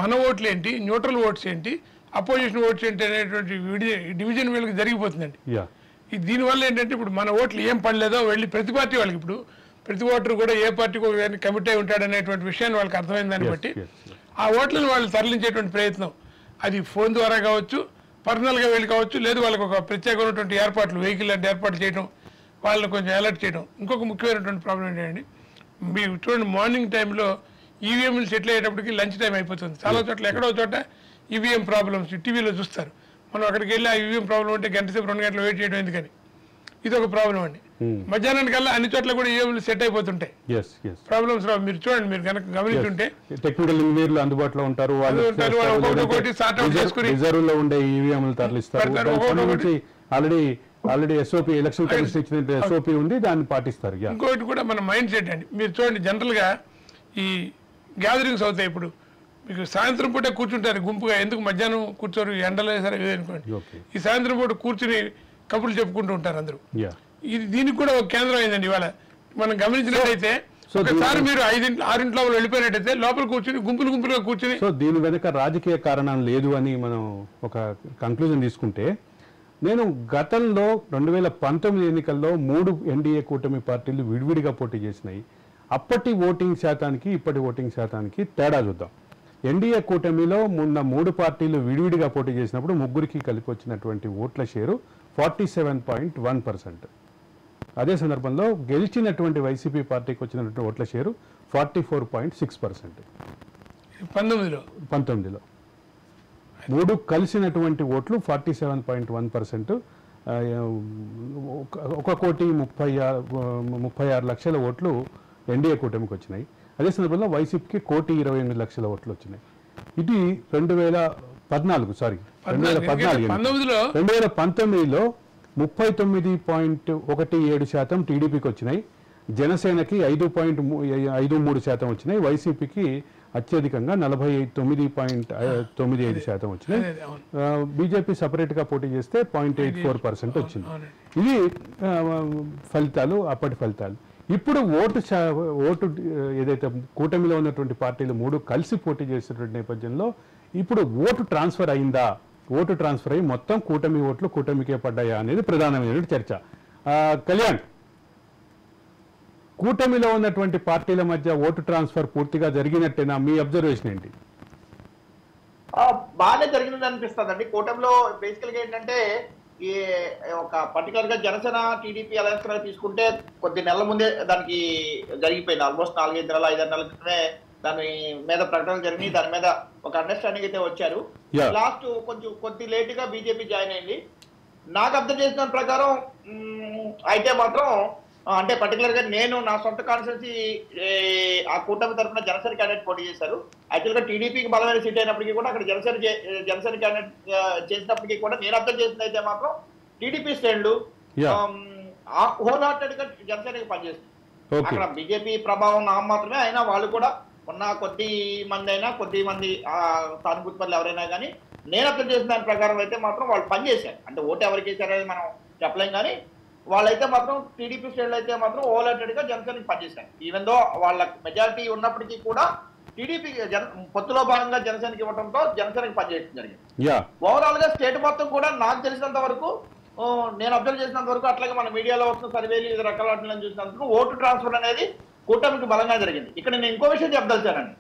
మన ఓట్లు ఏంటి, న్యూట్రల్ ఓట్స్ ఏంటి, అపోజిషన్ ఓట్స్ ఏంటి అనేటువంటి డివిజన్ వీళ్ళకి జరిగిపోతుందండి. దీనివల్ల ఏంటంటే ఇప్పుడు మన ఓట్లు ఏం పడలేదో వెళ్ళి ప్రతి పార్టీ వాళ్ళకి ఇప్పుడు ప్రతి ఓటర్ కూడా ఏ పార్టీకి కమిట్ అయి ఉంటాడు అనేటువంటి విషయాన్ని వాళ్ళకి అర్థమైన దాన్ని బట్టి ఆ ఓట్లను వాళ్ళు తరలించేటువంటి ప్రయత్నం అది ఫోన్ ద్వారా కావచ్చు, పర్సనల్గా వెళ్ళి కావచ్చు, లేదు వాళ్ళకి ఒక ప్రత్యేకమైనటువంటి ఏర్పాట్లు వెహికల్ అంటే ఏర్పాట్లు చేయడం, వాళ్ళని కొంచెం అలర్ట్ చేయడం. ఇంకొక ముఖ్యమైనటువంటి ప్రాబ్లం ఏంటంటే మీరు చూడండి మార్నింగ్ టైంలో ఈవీఎంలు సెటిల్ అయ్యేటప్పటికి లంచ్ టైం అయిపోతుంది. చాలా చోట్ల ఎక్కడో చోట ఈవీఎం ప్రాబ్లమ్స్ టీవీలో చూస్తారు. మనం అక్కడికి వెళ్ళి ఆ ఈవీఎం ప్రాబ్లం ఉంటే గంట సేపు 2 గంటలు వెయిట్ చేయడం ఎందుకని, ఇది ఒక ప్రాబ్లం అండి. మధ్యాహ్నానికి కల్లా అన్ని చోట్ల కూడా ఈవీఎంలు సెట్ అయిపోతుంటాయి, ప్రాబ్లమ్స్ రావు. మీరు చూడండి, మీరు కనుక గమనించుంటే టెక్నికల్ ఇంజనీర్లు అందుబాటులో ఉంటారు, రిజర్వ్ లో ఉండే ఈవీఎంలు తరలిస్తారు. ఆల్రెడీ ఎస్ఓపి ఎలక్షన్ కమిషన్ ఇచ్చిన ఎస్ఓపి ఉంది, దాన్ని పాటిస్తారు. ఇంకోటి కూడా మన మైండ్ సెట్ అండి. మీరు చూడండి, జనరల్ గా ఈ గ్యాదరింగ్స్ అవుతాయి. ఇప్పుడు మీకు సాయంత్రం పూట కూర్చుంటారు గుంపుగా, ఎందుకు మధ్యాహ్నం కూర్చోరు, ఎండలో సరే అనుకోండి. ఈ సాయంత్రం పూట కూర్చుని కబుర్లు చెప్పుకుంటూ ఉంటారు అందరూ. ఇది దీనికి కూడా ఒక కేంద్రం అయిందండి ఇవాళ. మనం గమనించినట్లయితే ఒకసారి మీరు 5-6 లోపల వెళ్ళిపోయినట్టయితే లోపల కూర్చుని గుంపులుగా కూర్చుని. సో దీని వెనుక రాజకీయ కారణం లేదు అని మనం ఒక కంక్లూజన్ తీసుకుంటే, నేను గతంలో 2019 ఎన్నికల్లో 3 ఎన్డీఏ కూటమి పార్టీలు విడివిడిగా పోటీ చేసినాయి. అప్పటి ఓటింగ్ శాతానికి ఇప్పటి ఓటింగ్ శాతానికి తేడా చూద్దాం. ఎన్డీఏ కూటమిలో మొన్న 3 పార్టీలు విడివిడిగా పోటీ చేసినప్పుడు ముగ్గురికి కలిపి వచ్చినటువంటి ఓట్ల షేరు 47.1%. అదే సందర్భంలో గెలిచినటువంటి వైసీపీ పార్టీకి వచ్చినటువంటి ఓట్ల షేరు 44.6%. 19లో 3 కలిసినటువంటి ఓట్లు 47.1%. 1,36,00,000 ఓట్లు ఎన్డీఏ కూటమికి వచ్చినాయి. అదే సందర్భంలో వైసీపీకి 1,28,00,000 ఓట్లు వచ్చినాయి. ఇది 2019లో 39.17% టీడీపీకి వచ్చినాయి, జనసేనకి 5.53% వచ్చినాయి, వైసీపీకి అత్యధికంగా 49.95% వచ్చినాయి. బీజేపీ సపరేట్ గా పోటీ చేస్తే 0.84% వచ్చింది. ఇది ఫలితాలు, అప్పటి ఫలితాలు. ఇప్పుడు ఓటు ఏదైతే కూటమిలో ఉన్నటువంటి పార్టీలు 3 కలిసి పోటీ చేసేటువంటి నేపథ్యంలో ఇప్పుడు ఓటు ట్రాన్స్ఫర్ అయిందా ఓటు ట్రాన్స్ఫర్ అయ్యి మొత్తం కూటమి ఓట్లు కూటమికే పడ్డాయా అనేది ప్రధానమైన చర్చ. కళ్యాణ్, కూటమిలో ఉన్నటువంటి పార్టీల మధ్య ఓటు ట్రాన్స్ఫర్ పూర్తిగా జరిగినట్టేనా? మీ అబ్జర్వేషన్ ఏంటి? బాగానే జరిగిందని అనిపిస్తుంది అండి. కూటమిలో బేసికల్ గా ఏంటంటే ఈ ఒక పర్టికులర్ గా జనసేన టీడీపీ అలయన్స్ తీసుకుంటే కొద్ది నెలల ముందే దానికి జరిగిపోయింది. ఆల్మోస్ట్ 4-5 నెలలు 5-6 నెలల క్రితమే దాని మీద ప్రకటనలు జరిగినాయి. దాని మీద ఒక అండర్స్టాండింగ్ అయితే వచ్చారు. లాస్ట్ కొద్ది లేట్ గా బీజేపీ జాయిన్ అయింది. నాకు అబ్జర్వ్ చేసిన ప్రకారం అయితే మాత్రం అంటే పర్టికులర్ గా నేను నా సొంత కాన్స్టిట్యున్సీ ఆ కూటమి తరఫున జనసేన క్యాండిడేట్ పోటీ చేశారు. యాక్చువల్ గా టీడీపీకి బలమైన సీట్ అయినప్పటికీ కూడా అక్కడ జనసేన క్యాండిడేట్ చేసినప్పటికీ కూడా నేను అబ్జర్వ్ చేసింది అయితే మాత్రం టీడీపీ శ్రేణులు హోల్ హార్టెడ్ గా జనసేనకి పనిచేస్తుంది. అక్కడ బీజేపీ ప్రభావం మాత్రమే అయినా వాళ్ళు కూడా ఉన్న కొద్ది మంది సానుభూతి పనులు ఎవరైనా కానీ నేను అబ్జర్వ్ చేసిన దాని ప్రకారం అయితే మాత్రం వాళ్ళు పనిచేశారు. అంటే ఓటు ఎవరికి వేశారనేది మనం చెప్పలేం కానీ వాళ్ళైతే మాత్రం టీడీపీ శ్రేణులు అయితే మాత్రం ఓవర్టెడ్ గా జనసేనకి పనిచేశారు. ఈవెన్ దో వాళ్ళ మెజారిటీ ఉన్నప్పటికీ కూడా టీడీపీ పొత్తులో భాగంగా జనసేనకి ఇవ్వడంతో జనసేనకి పనిచేయడం జరిగింది. ఓవరాల్ గా స్టేట్ మొత్తం కూడా నాకు తెలిసినంత వరకు నేను అబ్జర్వ్ చేసినంత వరకు అట్లాగే మన మీడియాలో వస్తున్న సర్వేలు వివిధ రకాల వాటిని చూసినందుకు ఓటు ట్రాన్స్ఫర్ అనేది కూటమికి బలంగా జరిగింది. ఇక్కడ నేను ఇంకో విషయం చెప్పదలిచానండి.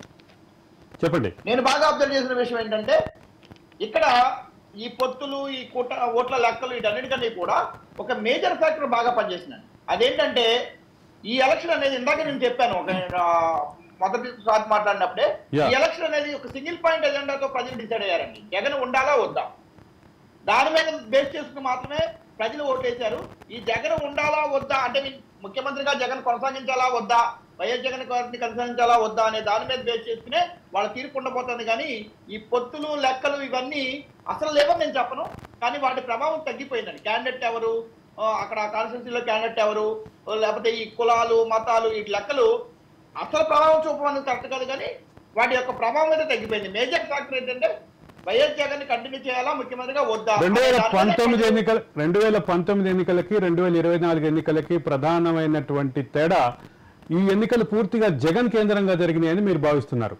చెప్పండి. నేను బాగా అబ్జర్వ్ చేసిన విషయం ఏంటంటే ఇక్కడ ఈ పొత్తులు ఈ ఓట్ల లెక్కలు వీటన్నిటికన్నీ కూడా ఒక మేజర్ ఫ్యాక్టర్ బాగా పనిచేసిందండి. అదేంటంటే ఈ ఎలక్షన్ అనేది ఇందాక నేను చెప్పాను మొదటిసారి మాట్లాడినప్పుడే ఈ ఎలక్షన్ అనేది ఒక సింగిల్ పాయింట్ ఎజెండాతో ప్రజలు డిసైడ్ అయ్యారండి. జగన్ ఉండాలా వద్దా దాని మీద బేస్ చేసుకుని మాత్రమే ప్రజలు ఓటేశారు. ఈ జగన్ ఉండాలా వద్దా అంటే ముఖ్యమంత్రిగా జగన్ కొనసాగించాలా వద్దా, వైఎస్ జగన్ గారిని కొనసాగించాలా వద్దా అనే దాని మీద బేస్ చేసుకునే వాళ్ళ తీర్పు ఉండబోతుంది. కానీ ఈ పొత్తులు లెక్కలు ఇవన్నీ అసలు లేవని నేను చెప్పను, కానీ వాటి ప్రభావం తగ్గిపోయిందండి. క్యాండిడేట్ ఎవరు, అక్కడ కాన్స్టిట్యున్సీలో క్యాండిడేట్ ఎవరు, లేకపోతే ఈ కులాలు మతాలు ఈ లెక్కలు అసలు ప్రభావం చూపమని కరెక్ట్ కాదు, కానీ వాటి యొక్క ప్రభావం అయితే తగ్గిపోయింది. మేజర్ ఫ్యాక్టర్ ఏంటంటే వైఎస్ జగన్ కంటిన్యూ చేయాలా ముఖ్యమంత్రిగా వద్దా. 2019 ఎన్నికలకి 2024 ఎన్నికలకి ప్రధానమైనటువంటి తేడా ఈ ఎన్నికలు పూర్తిగా జగన్ కేంద్రంగా జరిగినాయని మీరు భావిస్తున్నారు?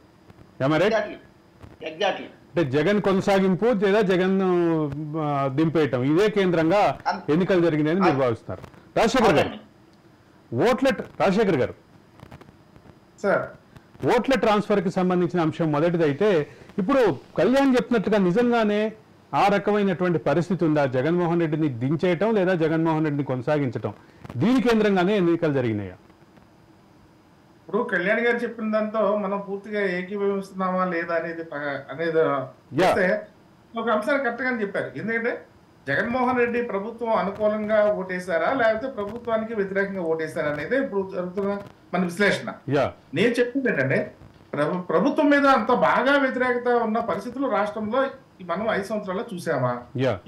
ఎగ్జాక్ట్లీ. అంటే జగన్ కొనసాగింపు లేదా జగన్ దింపేయటం ఇదే కేంద్రంగా ఎన్నికలు జరిగినాయని మీరు భావిస్తున్నారు. రాజశేఖర్ గారు సార్, ఓట్ల ట్రాన్స్ఫర్ కి సంబంధించిన అంశం మొదటిదైతే ఇప్పుడు కళ్యాణ్ చెప్పినట్టుగా నిజంగానే ఆ రకమైనటువంటి పరిస్థితి ఉందా? జగన్మోహన్ రెడ్డిని దించేయటం లేదా జగన్మోహన్ రెడ్డిని కొనసాగించటం దీని కేంద్రంగానే ఎన్నికలు జరిగినాయా? ఇప్పుడు కళ్యాణ్ గారు చెప్పిన దాంతో మనం పూర్తిగా ఏకీభవిస్తున్నామా లేదా అనేది ఒక అంశాన్ని కరెక్ట్ గానే చెప్పారు. ఎందుకంటే జగన్మోహన్ రెడ్డి ప్రభుత్వం అనుకూలంగా ఓటేశారా లేకపోతే ప్రభుత్వానికి వ్యతిరేకంగా ఓటేశారా అనేది ఇప్పుడు జరుగుతున్న మన విశ్లేషణ. నేను చెప్పింది ఏంటంటే ప్రభుత్వం మీద అంత బాగా వ్యతిరేకత ఉన్న పరిస్థితులు రాష్ట్రంలో మనం 5 సంవత్సరాల్లో చూసామా?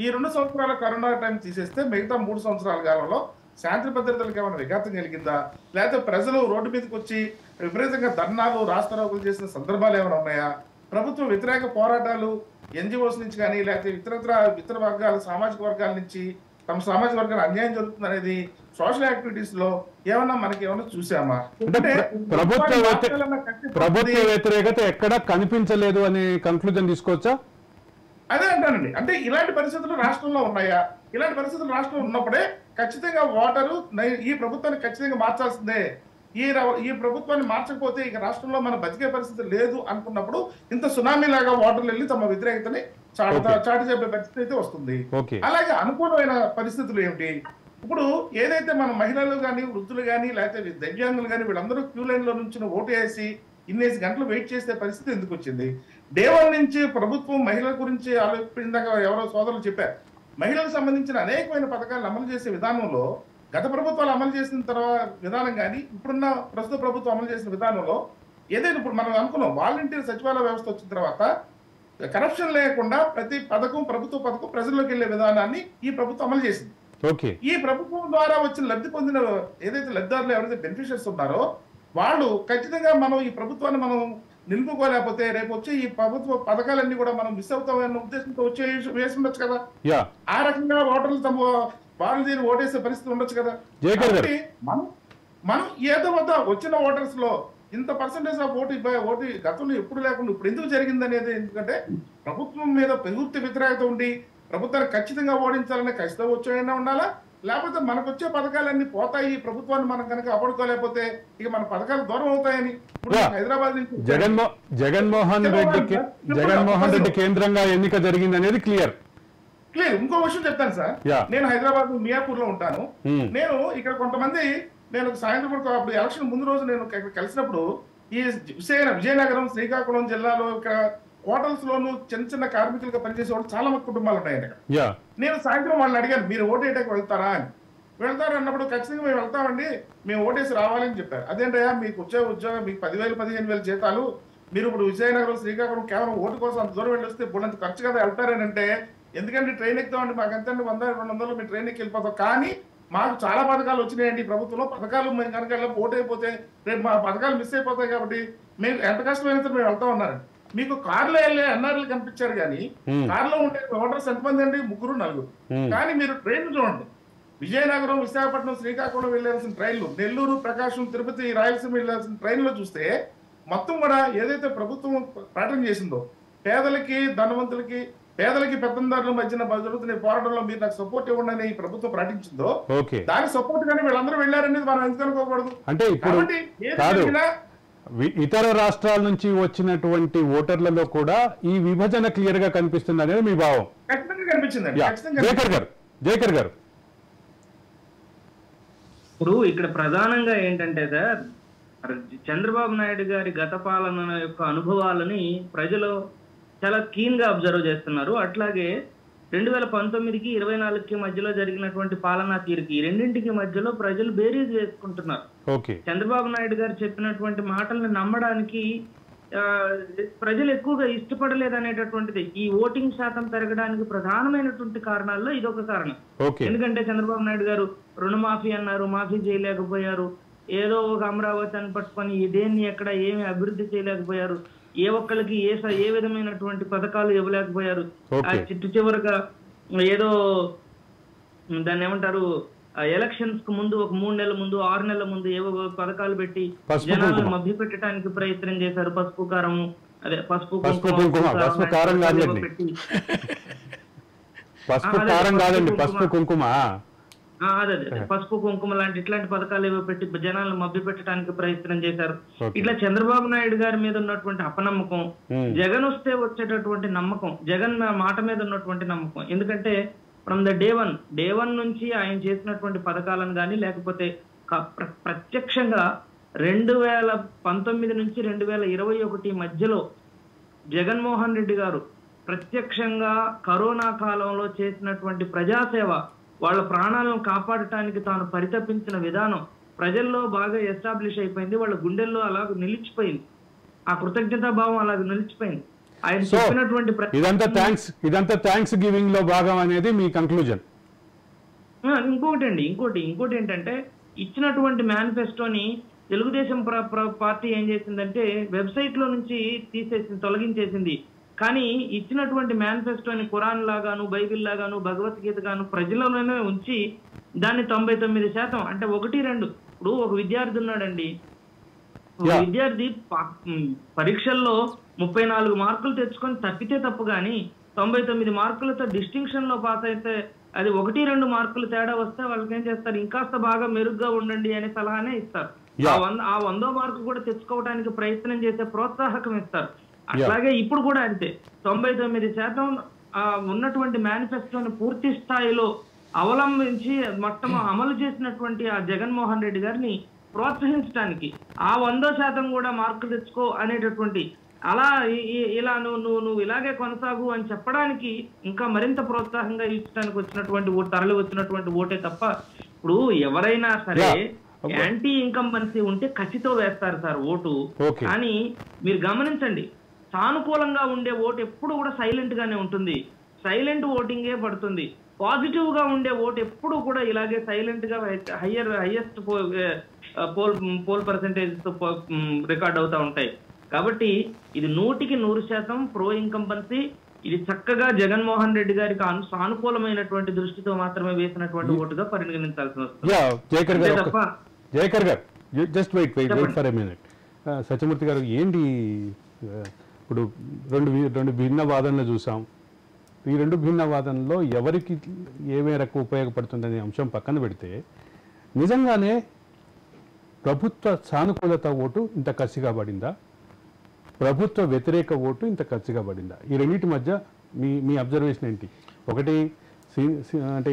ఈ 2 సంవత్సరాల కరోనా టైం తీసేస్తే మిగతా 3 సంవత్సరాల కాలంలో శాంతి భద్రతలకు ఏమైనా విఘాతం కలిగిందా, లేకపోతే ప్రజలు రోడ్డు మీదకి వచ్చి విపరీతంగా ధర్నాలు రాస్తారోకులు చేసిన సందర్భాలు ఏమైనా ఉన్నాయా? ప్రభుత్వ వ్యతిరేక పోరాటాలు ఎన్జిఓస్ నుంచి కానీ లేకపోతే ఇతర వర్గాల సామాజిక వర్గాల నుంచి తమ సామాజిక వర్గాల అన్యాయం జరుగుతుంది అనేది సోషల్ యాక్టివిటీస్ లో మనకి ఏమన్నా చూసామా? ప్రభుత్వ వ్యతిరేకత ఎక్కడ కనిపించలేదు అనే కన్క్లూజన్ తీసుకోవచ్చా? అదే అంటానండి. అంటే ఇలాంటి పరిస్థితులు రాష్ట్రంలో ఉన్నాయా? ఇలాంటి పరిస్థితులు రాష్ట్రంలో ఉన్నప్పుడే ఖచ్చితంగా ఓటరు ఈ ప్రభుత్వాన్ని ఖచ్చితంగా మార్చాల్సిందే, ఈ ప్రభుత్వాన్ని మార్చకపోతే ఇక రాష్ట్రంలో మన బతికే పరిస్థితి లేదు అనుకున్నప్పుడు ఇంత సునామీ లాగా ఓటర్లు వెళ్ళి తమ వ్యతిరేకతని చాటి చెప్పే పరిస్థితి అయితే వస్తుంది. అలాగే అనుకూలమైన పరిస్థితులు ఏమిటి? ఇప్పుడు ఏదైతే మన మహిళలు కానీ వృద్ధులు కానీ లేకపోతే దివ్యాంగులు కానీ వీళ్ళందరూ క్యూ లైన్ లో నుంచి ఓటు వేసి ఇన్నేసి గంటలు వెయిట్ చేసే పరిస్థితి ఎందుకు వచ్చింది? డే 1 నుంచి ప్రభుత్వం మహిళల గురించి ఆలోచిందాక ఎవరో సోదరులు చెప్పారు. మహిళలకు సంబంధించిన అనేకమైన పథకాలను అమలు చేసే విధానంలో గత ప్రభుత్వాలు అమలు చేసిన తర్వాత విధానం కానీ ఇప్పుడున్న ప్రస్తుత ప్రభుత్వం అమలు చేసిన విధానంలో ఏదైనా ఇప్పుడు మనం అనుకున్నాం వాలంటీర్ సచివాలయ వ్యవస్థ వచ్చిన తర్వాత కరప్షన్ లేకుండా ప్రతి ప్రభుత్వ పథకం ప్రజల్లోకి వెళ్లే విధానాన్ని ఈ ప్రభుత్వం అమలు చేసింది. ఈ ప్రభుత్వం ద్వారా వచ్చిన లబ్ధి పొందిన ఏదైతే లబ్ధిదారులు ఎవరైతే బెనిఫిషియర్స్ ఉన్నారో వాళ్ళు ఖచ్చితంగా మనం ఈ ప్రభుత్వాన్ని మనం నిలుపుకోలేకపోతే రేపు వచ్చే ఈ ప్రభుత్వ పథకాలన్నీ కూడా మనం మిస్ అవుతామన్న ఉద్దేశంతో వేసి ఉండొచ్చు కదా. ఆ రకంగా ఓటర్లు తమ వాళ్ళు దీన్ని ఓటేసే పరిస్థితి ఉండొచ్చు కదా. మనం ఏదో వద్ద వచ్చిన ఓటర్స్ లో ఇంత పర్సెంటేజ్ ఆఫ్ ఓటు గతంలో ఎప్పుడు లేకుండా ఇప్పుడు ఎందుకు జరిగింది అనేది ఎందుకంటే ప్రభుత్వం మీద పూర్తి వ్యతిరేకత ఉండి ప్రభుత్వాన్ని ఖచ్చితంగా ఓడించాలనే ఖచ్చితంగా వచ్చాయన్నా ఉండాలా, లేకపోతే మనకు వచ్చే పథకాలన్నీ పోతాయి, ప్రభుత్వాన్ని మనం కనుక అప్పడుకోలేకపోతే ఇక మన పథకాలు దూరం అవుతాయని ఇప్పుడు హైదరాబాద్ నుంచి జగన్మోహన్ రెడ్డి కేంద్రంగా ఎన్నిక జరిగింది అనేది క్లియర్. ఇంకో విషయం చెప్తాను సార్, నేను హైదరాబాద్ మియాపూర్ లో ఉంటాను. నేను ఇక్కడ కొంతమంది నేను సాయంత్రం అప్పుడు ఎలక్షన్ ముందు రోజు నేను కలిసినప్పుడు ఈ విజయనగరం శ్రీకాకుళం జిల్లాలో ఇక్కడ హోటల్స్ లోను చిన్న చిన్న కార్మికులుగా పనిచేసే వాళ్ళు చాలా మంది కుటుంబాలు ఉన్నాయండి. నేను సాయంత్రం వాళ్ళని అడిగాను, మీరు ఓటేయడానికి వెళ్తారా అని. వెళ్తారు అన్నప్పుడు ఖచ్చితంగా మేము వెళ్తామండి, మేము ఓటేసి రావాలని చెప్పారు. అదేంటయ్యా మీకు వచ్చే ఉద్యోగం మీకు 10,000 15,000 జీతాలు, మీరు ఇప్పుడు విజయనగరం శ్రీకాకుళం కేవలం ఓటు కోసం అంత దూరం వెళ్ళి వస్తే బుల్లంత ఖర్చు కదా వెళ్తారని అంటే, ఎందుకంటే ట్రైన్ ఎక్కుతామండి, మాకు ఎంతండి 100-200 మీ ట్రైన్ ఎక్కి వెళ్ళిపోతాం, కానీ మాకు చాలా పథకాలు వచ్చినాయండి ప్రభుత్వంలో, పథకాలు మేము కనుక ఓటు అయిపోతే రేపు మా పథకాలు మిస్ అయిపోతాయి కాబట్టి మేము ఎంత కష్టమైనా మేము వెళ్తా ఉన్నారు. మీకు కార్లో వెళ్ళే ఎన్ఆర్ఎల్ కనిపించారు కానీ కార్లో ఉండే ఓటర్స్ ఎంతమంది అండి? 3-4. కానీ మీరు ట్రైన్ చూడండి, విజయనగరం విశాఖపట్నం శ్రీకాకుళం వెళ్ళాల్సిన ట్రైన్లు, నెల్లూరు ప్రకాశం తిరుపతి రాయలసీమ వెళ్ళాల్సిన ట్రైన్లో చూస్తే మొత్తం కూడా ఏదైతే ప్రభుత్వం ప్రకటన చేసిందో పేదలకి ధనవంతులకి పేదలకి పెత్తందారుల మధ్యన జరుగుతున్న పోరాటంలో మీరు నాకు సపోర్ట్ ఇవ్వండి అని ప్రభుత్వం ప్రకటించిందో దాని సపోర్ట్ గానీ వీళ్ళందరూ వెళ్ళారనేది మనం ఎందుకు అనుకోకూడదు? అంటే కాబట్టి ఇతర రాష్ట్రాల నుంచి వచ్చినటువంటి ఓటర్లలో కూడా ఈ విభజన క్లియర్ గా కనిపిస్తుంది అనేది మీ భావం? ఖచ్చితంగా కనిపించిందండి. జయకర్ గారు, ఇప్పుడు ఇక్కడ ప్రధానంగా ఏంటంటే సార్, చంద్రబాబు నాయుడు గారి గత పాలన యొక్క అనుభవాలని ప్రజలు చాలా కీన్ గా అబ్జర్వ్ చేస్తున్నారు. అట్లాగే 2019కి 24కి మధ్యలో జరిగినటువంటి పాలనా తీరుకి రెండింటికి మధ్యలో ప్రజలు బేరీజ్ వేసుకుంటున్నారు. చంద్రబాబు నాయుడు గారు చెప్పినటువంటి మాటల్ని నమ్మడానికి ప్రజలు ఎక్కువగా ఇష్టపడలేదనేటటువంటిది ఈ ఓటింగ్ శాతం పెరగడానికి ప్రధానమైనటువంటి కారణాల్లో ఇదొక కారణం. ఎందుకంటే చంద్రబాబు నాయుడు గారు రుణమాఫీ అన్నారు, మాఫీ చేయలేకపోయారు. ఏదో ఒక అమరావతి అని పట్టుకొని దేన్ని ఎక్కడ ఏమి అభివృద్ధి చేయలేకపోయారు. ఏ ఒక్కరికి ఏ విధమైనటువంటి పథకాలు ఇవ్వలేకపోయారు. ఆ చివరగా ఏదో దాన్ని ఏమంటారు, ఎలక్షన్స్ కు ముందు ఒక 3 నెలల ముందు 6 నెలల ముందు ఏవో పథకాలు పెట్టి జనాలను మభ్య పెట్టడానికి ప్రయత్నం చేశారు. పసుపు కారము, అదే పసుపు కుంకుమ, అదే పసుపు కుంకుమ లాంటి ఇట్లాంటి పథకాలు ఏవో పెట్టి జనాలను మభ్య పెట్టడానికి ప్రయత్నం చేశారు. ఇట్లా చంద్రబాబు నాయుడు గారి మీద ఉన్నటువంటి అపనమ్మకం, జగన్ వస్తే వచ్చేటటువంటి నమ్మకం, జగన్ మాట మీద ఉన్నటువంటి నమ్మకం. ఎందుకంటే ఫ్రమ్ ద డే వన్ నుంచి ఆయన చేసినటువంటి పథకాలను కానీ లేకపోతే ప్రత్యక్షంగా 2019 నుంచి 2021 మధ్యలో జగన్మోహన్ రెడ్డి గారు ప్రత్యక్షంగా కరోనా కాలంలో చేసినటువంటి ప్రజాసేవ, వాళ్ళ ప్రాణాలను కాపాడటానికి తాను పరితపించిన విధానం ప్రజల్లో బాగా ఎస్టాబ్లిష్ అయిపోయింది. వాళ్ళ గుండెల్లో అలాగ నిలిచిపోయింది. ఆ కృతజ్ఞతా భావం అలాగ నిలిచిపోయింది. ఆయన చెప్పినటువంటి ఇదంతా థ్యాంక్స్ గివింగ్ లో భాగం అనేది మీ కంక్లూజన్. ఇంకోటి ఏంటంటే ఇచ్చినటువంటి మేనిఫెస్టోని తెలుగుదేశం పార్టీ ఏం చేసిందంటే వెబ్సైట్ లో నుంచి తొలగించేసింది. కానీ ఇచ్చినటువంటి మేనిఫెస్టోని ఖురాన్ లాగాను, బైబిల్ లాగాను, భగవద్గీత గాను ప్రజలలోనే ఉంచి దాన్ని 99% అంటే 1-2 ఇప్పుడు ఒక విద్యార్థి ఉన్నాడండి, విద్యార్థి పరీక్షల్లో 34 మార్కులు తెచ్చుకొని తప్పితే తప్పు కానీ 99 మార్కులతో డిస్టింక్షన్ లో పాస్ అయితే అది 1-2 మార్కులు తేడా వస్తే వాళ్ళకి ఏం చేస్తారు, ఇంకాస్త బాగా మెరుగ్గా ఉండండి అనే సలహానే ఇస్తారు. ఆ 100వ మార్కు కూడా తెచ్చుకోవడానికి ప్రయత్నం చేసే ప్రోత్సాహకం ఇస్తారు. అట్లాగే ఇప్పుడు కూడా అంతే 99% ఉన్నటువంటి మేనిఫెస్టోని పూర్తి స్థాయిలో అవలంబించి మొత్తం అమలు చేసినటువంటి ఆ జగన్మోహన్ రెడ్డి గారిని ప్రోత్సహించడానికి ఆ 100% కూడా మార్కులు తెచ్చుకో అనేటటువంటి అలా ఇలా నువ్వు ఇలాగే కొనసాగు అని చెప్పడానికి ఇంకా మరింత ప్రోత్సాహంగా ఇచ్చడానికి వచ్చినటువంటి తరలి వచ్చినటువంటి ఓటే తప్ప ఇప్పుడు ఎవరైనా సరే యాంటీ ఇన్కంబెన్సీ ఉంటే కసితో వేస్తారు సార్ ఓటు. కానీ మీరు గమనించండి, సానుకూలంగా ఉండే ఓటు ఎప్పుడు కూడా సైలెంట్ గానే ఉంటుంది, సైలెంట్ ఓటింగే పడుతుంది. పాజిటివ్ గా ఉండే ఓటు ఎప్పుడు కూడా ఇలాగే సైలెంట్ గా హైయెస్ట్ పోల్ పర్సెంటేజ్ రికార్డ్ అవుతా ఉంటాయి. కాబట్టి ఇది 100% ప్రో ఇన్కంబెన్సీ. ఇది చక్కగా జగన్మోహన్ రెడ్డి గారికి సానుకూలమైనటువంటి దృష్టితో మాత్రమే వేసినటువంటి ఓటుగా పరిగణించాల్సి వస్తుంది. జయకర్ గారు just wait for a minute. Satyamurthy గారు ఏంటి ఇప్పుడు రెండు భిన్న వాదనలు చూసాం. ఈ రెండు భిన్న వాదనలో ఎవరికి ఏ మేరకు ఉపయోగపడుతుందనే అంశం పక్కన పెడితే నిజంగానే ప్రభుత్వ సానుకూలత ఓటు ఇంత కసిగా పడిందా, ప్రభుత్వ వ్యతిరేక ఓటు ఇంత కసిగా పడిందా? ఈ రెండింటి మధ్య మీ అబ్జర్వేషన్ ఏంటి? ఒకటి అంటే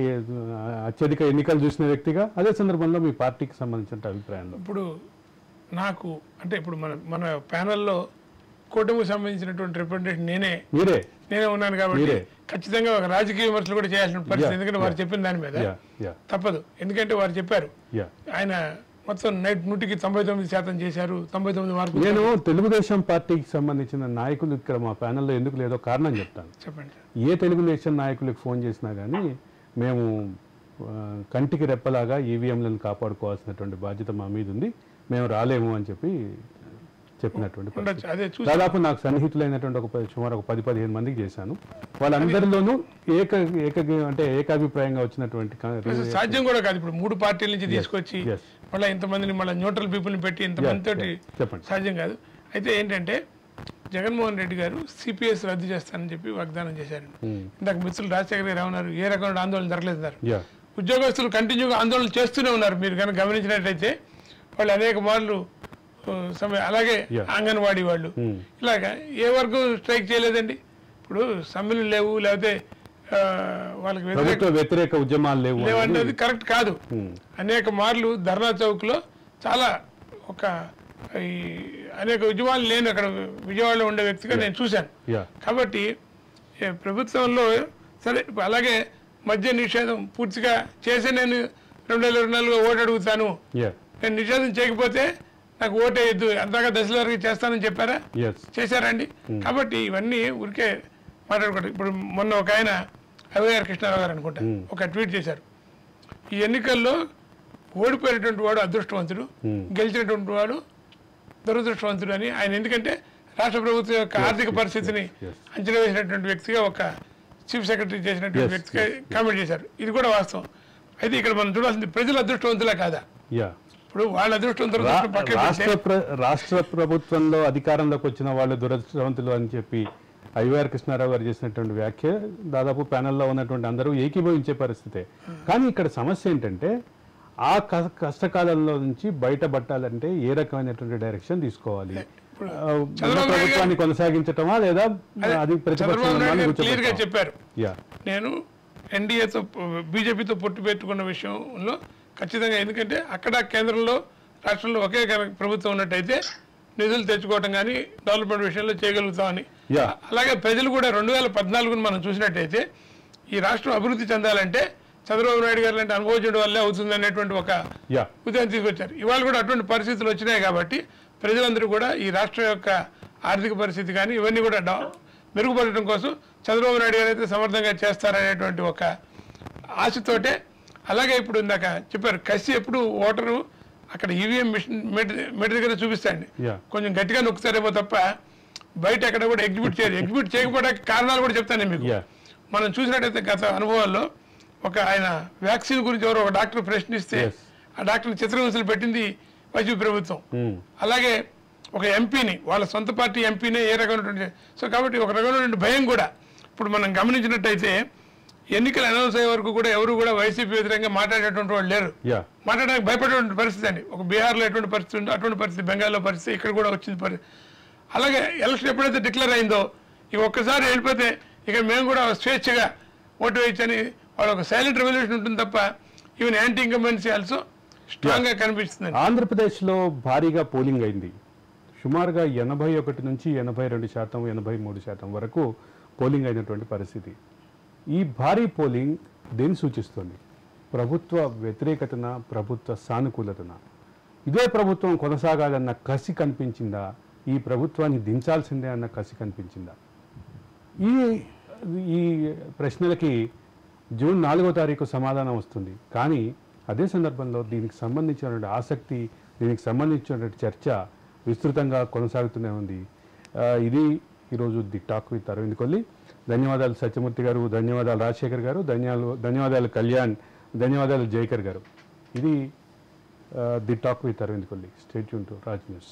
అత్యధిక ఎన్నికలు చూసిన వ్యక్తిగా, అదే సందర్భంలో మీ పార్టీకి సంబంధించిన అభిప్రాయంలో. ఇప్పుడు నాకు అంటే ఇప్పుడు మన ప్యానెల్లో కూటమికి సంబంధించినటువంటి రిప్రజెంటేషన్ నేనే ఉన్నాను కాబట్టి ఖచ్చితంగా ఒక రాజకీయ విమర్శలు కూడా చేయాల్సిన పరిస్థితి. ఎందుకంటే వారు చెప్పిన దాని మీద తప్పదు. ఎందుకంటే వారు చెప్పారు ఆయన మొత్తం 100కి 99% చేశారు, 99 మార్కులు. నేను తెలుగుదేశం పార్టీకి సంబంధించిన నాయకులు ఇక్కడ మా ప్యానెల్లో ఎందుకు లేదో కారణం చెప్తాను. చెప్పండి. ఏ తెలుగుదేశం నాయకులకు ఫోన్ చేసినా కానీ మేము కంటికి రెప్పలాగా ఈవీఎంలను కాపాడుకోవాల్సినటువంటి బాధ్యత మా మీద ఉంది, మేము రాలేము అని చెప్పినటువంటి దాదాపు నాకు సన్నిహితులైనటువంటి సుమారు ఒక 10-15 మందికి చేశాను. వాళ్ళందరిలోనూ ఏకాభిప్రాయంగా వచ్చినటువంటి సాధ్యం కూడా కాదు. ఇప్పుడు 3 పార్టీల నుంచి తీసుకొచ్చి మళ్ళీ ఇంతమందిని మళ్ళీ న్యూట్రల్ పీపుల్ని పెట్టి ఇంతమంది తోటి సాధ్యం కాదు. అయితే ఏంటంటే జగన్మోహన్ రెడ్డి గారు సిపిఎస్ రద్దు చేస్తానని చెప్పి వాగ్దానం చేశారు. ఇందాక మిత్రులు రాజశేఖర గారు ఏమన్నారు, ఏ రకమైన ఆందోళన జరగలేదన్నారు. ఉద్యోగస్తులు కంటిన్యూగా ఆందోళన చేస్తూనే ఉన్నారు. మీరు కనుక గమనించినట్లయితే వాళ్ళు అనేక మార్లు అలాగే అంగన్వాడీ వాళ్ళు ఇలాగా ఏ వర్గం స్ట్రైక్ చేయలేదండి. ఇప్పుడు సమ్మెలు లేవు, లేకపోతే వాళ్ళకి వ్యతిరేక ఉద్యమాలు లేవు అనేది కరెక్ట్ కాదు. అనేక మార్లు ధర్నా చౌక్ లో చాలా అనేక ఉద్యమాలు లేని అక్కడ విజయవాడలో ఉండే వ్యక్తిగా నేను చూశాను. కాబట్టి ప్రభుత్వంలో సరే అలాగే మద్య నిషేధం పూర్తిగా చేసి నేను 2024లో ఓటు అడుగుతాను, నేను నిషేధం చేయకపోతే నాకు ఓటేయద్దు అంతగా దశల వరకు చేస్తానని చెప్పారా? చేశారండి. కాబట్టి ఇవన్నీ ఊరికే మాట్లాడుకోండి. ఇప్పుడు మొన్న ఒక ఆయన అయ్యగారు కృష్ణారావు గారు అనుకుంటా ఒక ట్వీట్ చేశారు, ఈ ఎన్నికల్లో ఓడిపోయినటువంటి వాడు అదృష్టవంతుడు, గెలిచినటువంటి వాడు దురదృష్టవంతుడు అని ఆయన. ఎందుకంటే రాష్ట్ర ప్రభుత్వం యొక్క ఆర్థిక పరిస్థితిని అంచనా వేసినటువంటి వ్యక్తిగా, ఒక చీఫ్ సెక్రటరీ చేసినటువంటి వ్యక్తిగా కామెంట్ చేశారు. ఇది కూడా వాస్తవం. అయితే ఇక్కడ మనం చూడాల్సింది ప్రజలు అదృష్టవంతులా కాదా? ఇప్పుడు వాళ్ళ అదృష్టవంతులు రాష్ట్ర ప్రభుత్వంలో అధికారంలోకి వచ్చిన వాళ్ళు దురదృష్టవంతులు అని చెప్పి అయ్యవారి కృష్ణారావు గారు చేసినటువంటి వ్యాఖ్య దాదాపు ప్యానెల్లో ఉన్నటువంటి అందరూ ఏకీభవించే పరిస్థితే. కానీ ఇక్కడ సమస్య ఏంటంటే ఆ కష్టకాలంలో నుంచి బయటపడాలంటే ఏ రకమైనటువంటి డైరెక్షన్ తీసుకోవాలి? ప్రభుత్వాన్ని కొనసాగించటమా లేదా అది క్లియర్గా చెప్పారు. నేను ఎన్డీఏతో బీజేపీతో పొట్టు పెట్టుకున్న విషయంలో ఖచ్చితంగా, ఎందుకంటే అక్కడ కేంద్రంలో రాష్ట్రంలో ఒకే ప్రభుత్వం ఉన్నట్టయితే నిధులు తెచ్చుకోవటం కానీ డెవలప్మెంట్ విషయంలో చేయగలుగుతామని. అలాగే ప్రజలు కూడా 2014 మనం చూసినట్టయితే ఈ రాష్ట్రం అభివృద్ధి చెందాలంటే చంద్రబాబు నాయుడు గారు లాంటి అనుభవించడం వల్లే అవుతుంది అనేటువంటి ఒక ఉద్యమం తీసుకొచ్చారు. ఇవాళ కూడా అటువంటి పరిస్థితులు వచ్చినాయి కాబట్టి ప్రజలందరూ కూడా ఈ రాష్ట్రం యొక్క ఆర్థిక పరిస్థితి కానీ ఇవన్నీ కూడా మెరుగుపడటం కోసం చంద్రబాబు నాయుడు గారు అయితే సమర్థంగా చేస్తారనేటువంటి ఒక ఆశతోటే. అలాగే ఇప్పుడు ఇందాక చెప్పారు కసి ఎప్పుడు ఓటరు అక్కడ ఈవీఎం మిషన్ మెడ దగ్గర చూపిస్తాండి, కొంచెం గట్టిగా నొక్కుతారేమో తప్ప బయట ఎక్కడ కూడా ఎగ్జిబిట్ చేయరు. ఎగ్జిబిట్ చేయకపోవడానికి కారణాలు కూడా చెప్తాను మీకు. మనం చూసినట్టయితే గత అనుభవాల్లో ఆయన వ్యాక్సిన్ గురించి ఎవరో ఒక డాక్టర్ ప్రశ్నిస్తే ఆ డాక్టర్ని చిత్రహింసలు పెట్టింది వైసీపీ ప్రభుత్వం. అలాగే ఒక ఎంపీని, వాళ్ళ సొంత పార్టీ ఎంపీనే ఏ రకమైనటువంటి, సో కాబట్టి ఒక రకమైనటువంటి భయం కూడా ఇప్పుడు మనం గమనించినట్టయితే ఎన్నికలు అనౌన్స్ అయ్యే వరకు కూడా ఎవరు కూడా వైసీపీ వ్యతిరేకంగా మాట్లాడేటువంటి వాళ్ళు లేరు. మాట్లాడడానికి భయపడేటువంటి పరిస్థితి అండి. ఒక బీహార్లో ఎటువంటి పరిస్థితి ఉందో అటువంటి పరిస్థితి, బెంగాల్లో పరిస్థితి, ఇక్కడ కూడా వచ్చింది పరిస్థితి. అలాగే ఎలక్షన్ ఎప్పుడైతే డిక్లేర్ అయిందో ఇక ఒక్కసారి వెళ్ళిపోతే ఇక మేము కూడా స్వేచ్ఛగా ఓటు వేయచ్చని వాళ్ళ ఒక సైలెంట్ రెవల్యూషన్ ఉంటుంది తప్ప even anti incumbency also strong గా కనిపిస్తుంది. ఆంధ్రప్రదేశ్లో భారీగా పోలింగ్ అయింది. సుమారుగా 81 నుంచి 82%, 83% వరకు పోలింగ్ అయినటువంటి పరిస్థితి. ఈ భారీ పోలింగ్ దేన్ని సూచిస్తుంది? ప్రభుత్వ వ్యతిరేకతన, ప్రభుత్వ సానుకూలతన? ఇదే ప్రభుత్వం కొనసాగాలన్న కసి కనిపించిందా? ఈ ప్రభుత్వాన్ని దించాల్సిందే అన్న కసి కనిపించిందా? ఈ ప్రశ్నలకి జూన్ 4వ తారీఖు సమాధానం వస్తుంది. కానీ అదే సందర్భంలో దీనికి సంబంధించినటువంటి ఆసక్తి, దీనికి సంబంధించినటువంటి చర్చ విస్తృతంగా కొనసాగుతూనే ఉంది. ఇది ఈరోజు the talk with Aravind Kolli. ధన్యవాదాలు సత్యమూర్తి గారు, ధన్యవాదాలు రాజశేఖర్ గారు, ధన్యవాదాలు కళ్యాణ్, ధన్యవాదాలు జైకర్ గారు. ఇది the talk with Aravind Kolli. Stay tune to Raj news.